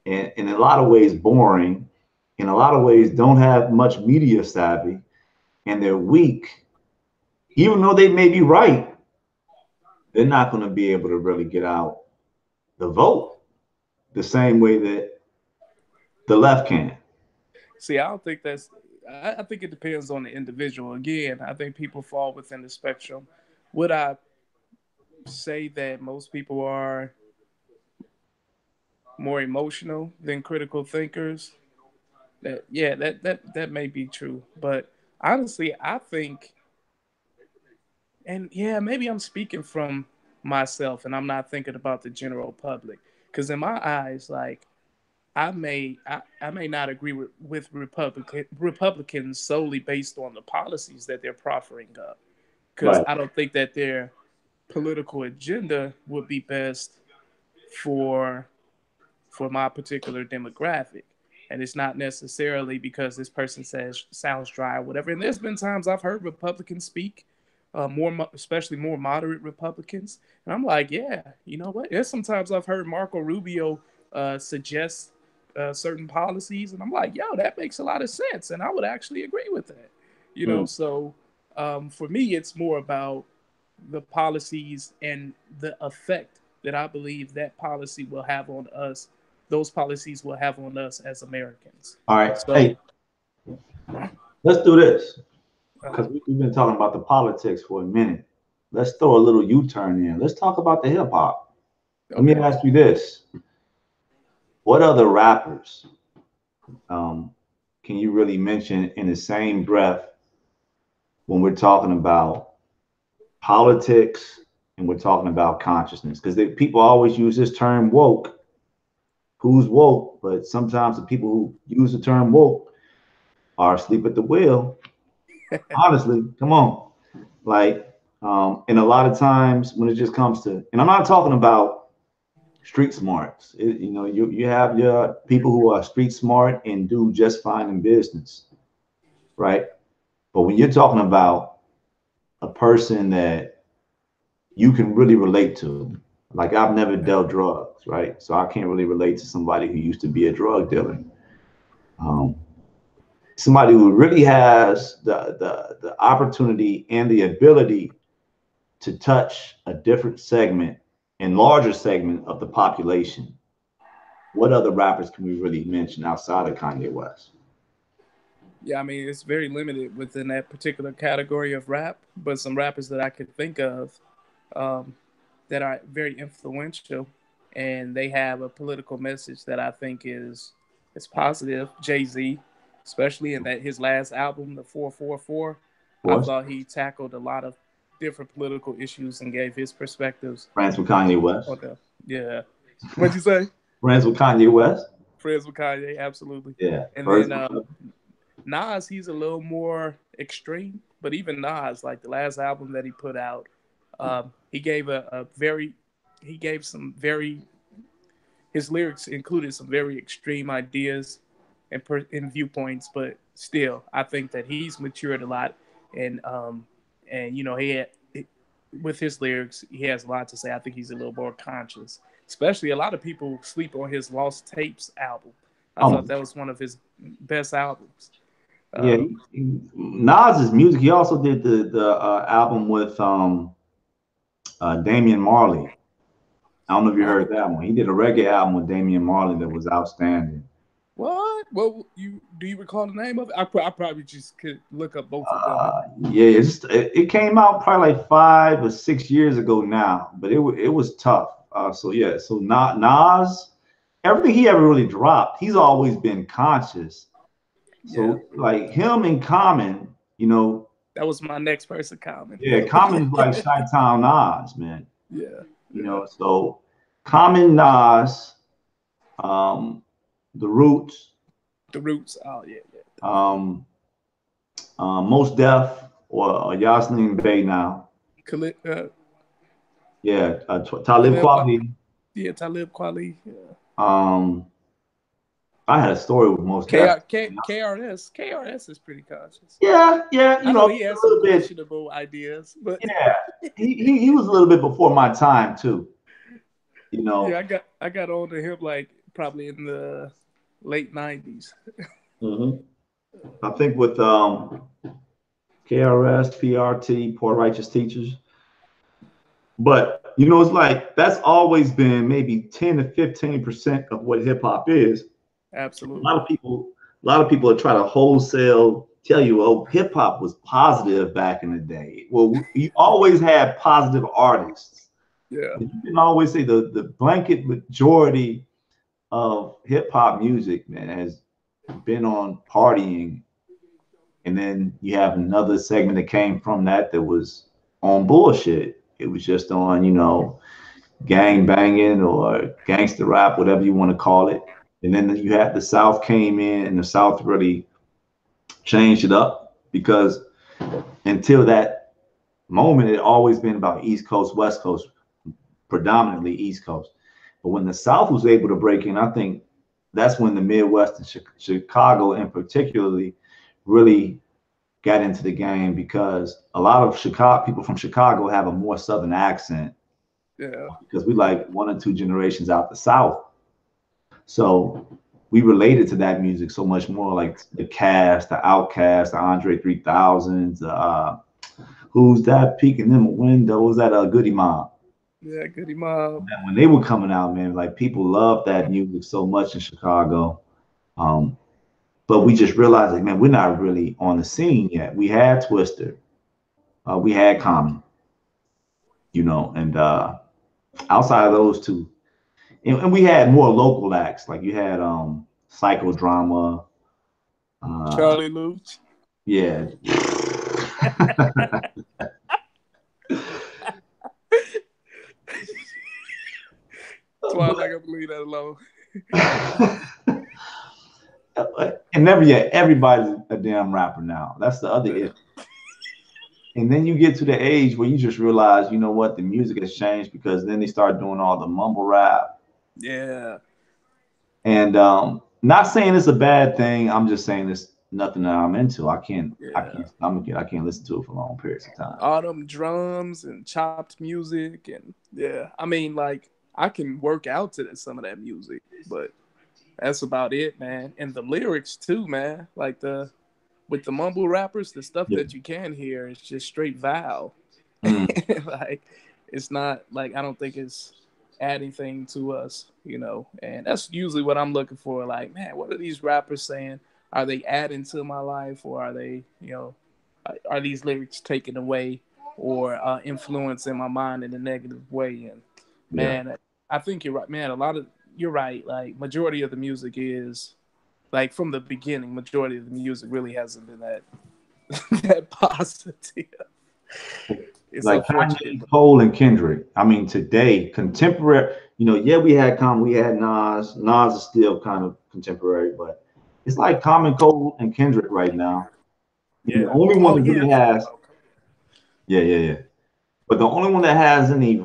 and in a lot of ways boring, in a lot of ways don't have much media savvy, and they're weak. Even though they may be right, they're not going to be able to really get out the vote the same way that the left can. see, I don't think that's. I think it depends on the individual. Again, I think people fall within the spectrum. Would I say that most people are more emotional than critical thinkers? That yeah, that may be true. But honestly, I think, and yeah, maybe I'm speaking from myself, and I'm not thinking about the general public. Because in my eyes, like I may not agree with Republicans solely based on the policies that they're proffering up, because Right. I don't think that their political agenda would be best for my particular demographic. And it's not necessarily because this person says sounds dry or whatever. And there's been times I've heard Republicans speak, especially more moderate Republicans, and I'm like, yeah, you know what? There's sometimes I've heard Marco Rubio suggest certain policies, and I'm like, yo, that makes a lot of sense, and I would actually agree with that. You know, Mm. so for me, it's more about the policies and the effect that I believe that policy will have on us. Those policies will have on us as Americans. All right. So, Hey, let's do this, because uh, we've been talking about the politics for a minute. Let's throw a little U-turn in. Let's talk about the hip hop. Let me okay. ask you this: what other rappers um, can you really mention in the same breath when we're talking about politics and we're talking about consciousness? Because people always use this term woke. Who's woke? But sometimes the people who use the term woke are asleep at the wheel. Honestly, come on. Like, and a lot of times when it just comes to, and I'm not talking about street smarts. You have your people who are street smart and do just fine in business, right? But when you're talking about a person that you can really relate to, like I've never dealt drugs, right? So I can't really relate to somebody who used to be a drug dealer. Um, Somebody who really has the opportunity and the ability to touch a different segment and larger segment of the population. What other rappers can we really mention outside of Kanye West? Yeah, I mean, it's very limited within that particular category of rap, but some rappers that I could think of um, that are very influential and they have a political message that I think is positive. Jay-Z, especially in that his last album, the 444, Of I course, thought he tackled a lot of different political issues and gave his perspectives friends with Kanye West. on the yeah. What'd you say? Friends with Kanye West. Friends with Kanye, absolutely. Yeah, And first. then Nas, he's a little more extreme, but even Nas, like the last album that he put out, he gave a very, he gave some very, his lyrics included some very extreme ideas and viewpoints, but still, I think that he's matured a lot, and you know with his lyrics, he has a lot to say. I think he's a little more conscious. Especially a lot of people sleep on his Lost Tapes album. I thought Oh, that was one of his best albums. yeah. Um, Nas's music. He also did the album with Damian Marley. I don't know if you oh, heard that one. He did a reggae album with Damian Marley that was outstanding. what? Well, you do you recall the name of it? I probably just could look up both of them. Yeah, it came out probably like 5 or 6 years ago now, but it was tough. So yeah, so Nas, everything he ever really dropped, he's always been conscious. Yeah, So like him and Common, that was my next person comment. yeah, Common is like Chi-Town Nas, man. Yeah, yeah. So Common Nas, um, The Roots, The Roots. Oh yeah, yeah. um, Most Def or Yasin Bey now. Khalid, Yeah, Talib Khalid, Kweli. Yeah, Talib Kweli. Yeah. I had a story with most definitely. KRS is pretty conscious. Yeah, I you know know, he has a some little bit. questionable ideas, but Yeah, he was a little bit before my time too. You yeah, know, I got on to him like probably in the late '90s. hmm I think with KRS, PRT, Poor Righteous Teachers. But you know, it's like that's always been maybe 10 to 15% of what hip hop is. A lot Absolutely. of people, a lot of people are trying to wholesale tell you, oh, hip hop was positive back in the day. Well, you always had positive artists. Yeah. But you can always say the blanket majority of hip hop music, man, has been on partying. And then you have another segment that came from that was on bullshit. It was just on, you know, gang banging or gangster rap, whatever you want to call it. And then you had the South came in, and the South really changed it up because until that moment, it always been about East Coast, West Coast, predominantly East Coast. But when the South was able to break in, I think that's when the Midwest and Chicago, in particularly, really got into the game because a lot of Chicago people from Chicago have a more Southern accent Yeah. because we like one or two generations out the South. So we related to that music so much more, like the Cast, the Outcast, the Andre 3000s, who's that peeking in the window? Was that a Goody Mob? Yeah, Goody Mob. When they were coming out, man, like people loved that music so much in Chicago. Um, but we just realized, like, man, we're not really on the scene yet. We had Twister, we had Common, you know, and outside of those two, and we had more local acts, like you had Psychodrama, Charlie Luch. yeah. That's why I'm not gonna leave that alone. And never yet, everybody's a damn rapper now. That's the other issue. And then you get to the age where you just realize, you know what, the music has changed because then they start doing all the mumble rap. Yeah. And not saying it's a bad thing. I'm just saying it's nothing that I'm into. Yeah. I can't listen to it for long periods of time. All them drums and chopped music and yeah. I mean, like I can work out to some of that music, but that's about it, man. And the lyrics too, man. Like the with the mumble rappers, the stuff Yeah. that you can hear is just straight vowel. Mm. Like it's not like I don't think it's adding thing to us, you know. And that's usually what I'm looking for. Like, man, what are these rappers saying? Are they adding to my life, or are they, you know, are these lyrics taken away or influencing my mind in a negative way? And Yeah. man, I think you're right, man. You're right. Like majority of the music is like from the beginning. Majority of the music really hasn't been that that positive. It's Like unfortunate, Kanye, but Cole, and Kendrick. I mean, today, contemporary, you know, yeah, we had we had Nas. Nas is still kind of contemporary, but it's like Common, Cole, and Kendrick right now. The yeah. only one Oh that yeah, I really forgot has, about. yeah. But the only one that has any,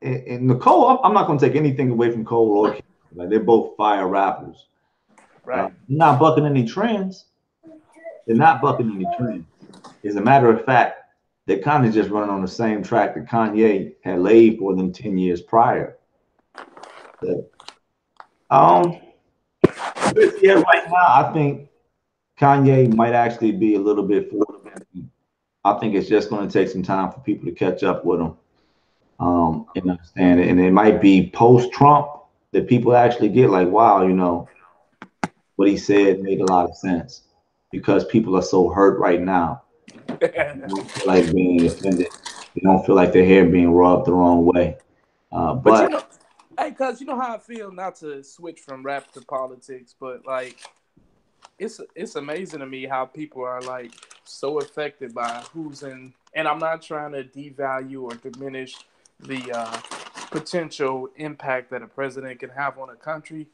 and Nicole, I'm not going to take anything away from Cole or Kendrick. Like they're both fire rappers. Right. They're not bucking any trends. They're not bucking any trends. As a matter of fact, they're kind of just running on the same track that Kanye had laid for them 10 years prior. So, um, yeah, right now, I think Kanye might actually be a little bit for them. I think it's just going to take some time for people to catch up with him and understand it. And it might be post Trump that people actually get like, wow, you know, what he said made a lot of sense because people are so hurt right now. They don't feel like being offended. They don't feel like their hair being rubbed the wrong way. But But you know, hey, cuz you know how I feel not to switch from rap to politics, but like it's amazing to me how people are like so affected by who's in and I'm not trying to devalue or diminish the potential impact that a president can have on a country.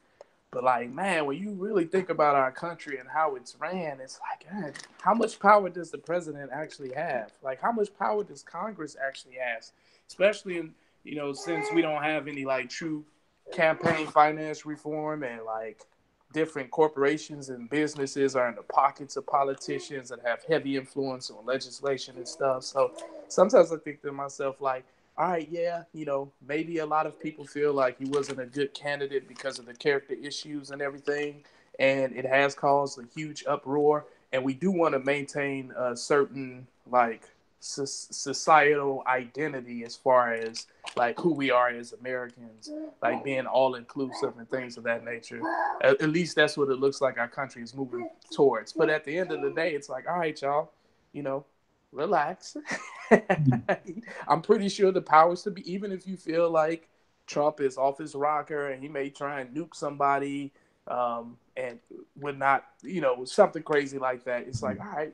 But like, man, when you really think about our country and how it's ran, it's like, man, how much power does the president actually have? Like, how much power does Congress actually have? Especially in, you know, since we don't have any like true campaign finance reform and like different corporations and businesses are in the pockets of politicians and have heavy influence on legislation and stuff. So sometimes I think to myself, like, all right, yeah, maybe a lot of people feel like he wasn't a good candidate because of the character issues and everything. And it has caused a huge uproar. And we do want to maintain a certain, like, societal identity as far as like who we are as Americans, like being all inclusive and things of that nature. At least that's what it looks like our country is moving towards. But at the end of the day, it's like, all right, y'all, relax. I'm pretty sure the powers to be, even if you feel like Trump is off his rocker and he may try and nuke somebody and would not, something crazy like that. It's like, all right,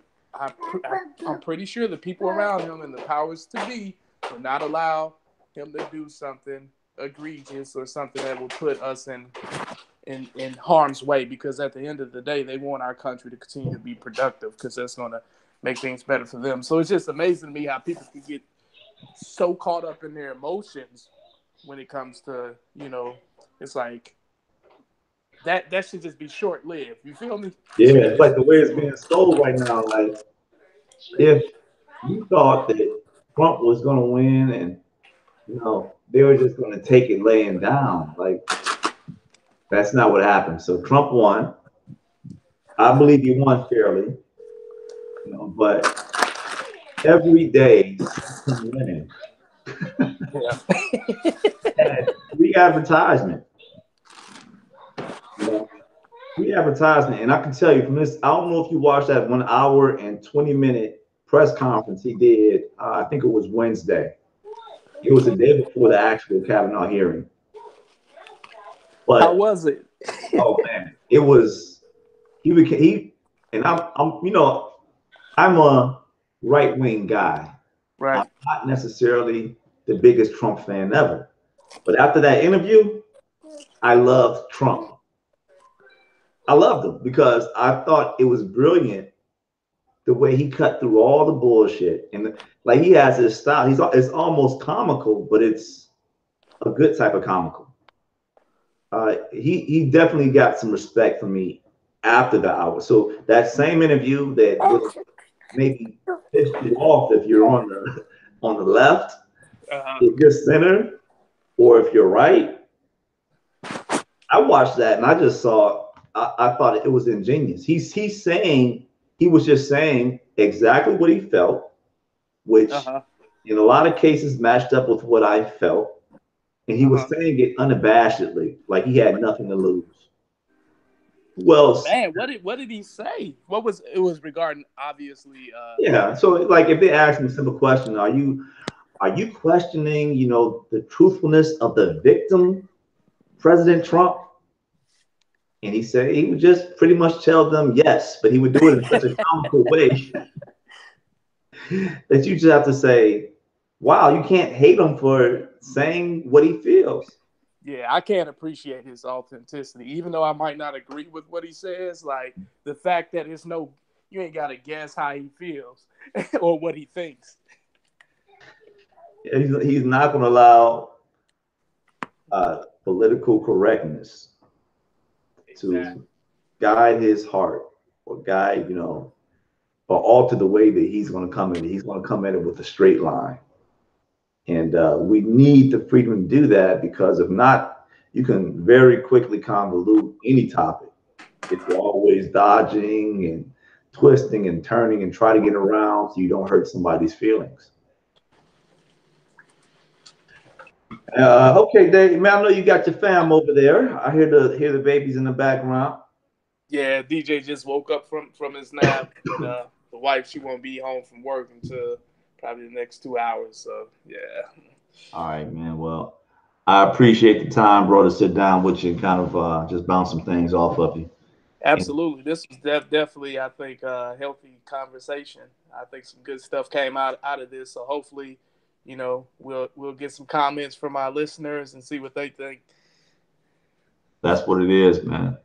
I'm pretty sure the people around him and the powers to be will not allow him to do something egregious or something that will put us in harm's way, because at the end of the day, they want our country to continue to be productive because that's going to make things better for them. So it's just amazing to me how people can get so caught up in their emotions when it comes to, it's like that should just be short-lived. You feel me? Yeah, it's like the way it's being sold right now. Like, if you thought that Trump was going to win and, they were just going to take it laying down, like, that's not what happened. So Trump won. I believe he won fairly, but every day since him winning, Yeah. had free advertisement. You know, free advertisement. And I can tell you from this, I don't know if you watched that 1 hour and 20-minute press conference he did. I think it was Wednesday. It was the day before the actual Kavanaugh hearing. But how was it? oh man, it was and I'm a right-wing guy. Right. I'm not necessarily the biggest Trump fan ever. But after that interview, I loved Trump. I loved him because I thought it was brilliant the way he cut through all the bullshit. And like, he has his style. It's almost comical, but it's a good type of comical. He definitely got some respect from me after the hour. So that same interview that would maybe piss you off if you're on the left, if you're center, or if you're right. I watched that and I just saw. I thought it was ingenious. He was just saying exactly what he felt, which in a lot of cases matched up with what I felt. And he was saying it unabashedly, like he had nothing to lose. Well, man, what did he say? It was regarding, obviously. Yeah. So like, if they ask him a simple question, are you questioning, the truthfulness of the victim, President Trump? And he said he would just pretty much tell them yes, but he would do it in such a comical way that you just have to say, wow, you can't hate him for saying what he feels. Yeah, I can't appreciate his authenticity, even though I might not agree with what he says. Like, the fact that you ain't got to guess how he feels or what he thinks. He's not going to allow political correctness to guide his heart or guide, or alter the way that he's going to come in. He's going to come at it with a straight line. And we need the freedom to do that, because if not, you can very quickly convolute any topic if you're always dodging and twisting and turning and try to get around so you don't hurt somebody's feelings. Okay, Dave, man, I know you got your fam over there. I hear the babies in the background. Yeah, DJ just woke up from his nap. And, the wife, she won't be home from work until probably the next 2 hours. So yeah. All right, man. Well, I appreciate the time, bro, to sit down with you and kind of just bounce some things off of you. Absolutely. This was definitely, I think, a healthy conversation. I think some good stuff came out of this. So hopefully, we'll get some comments from our listeners and see what they think. That's what it is, man.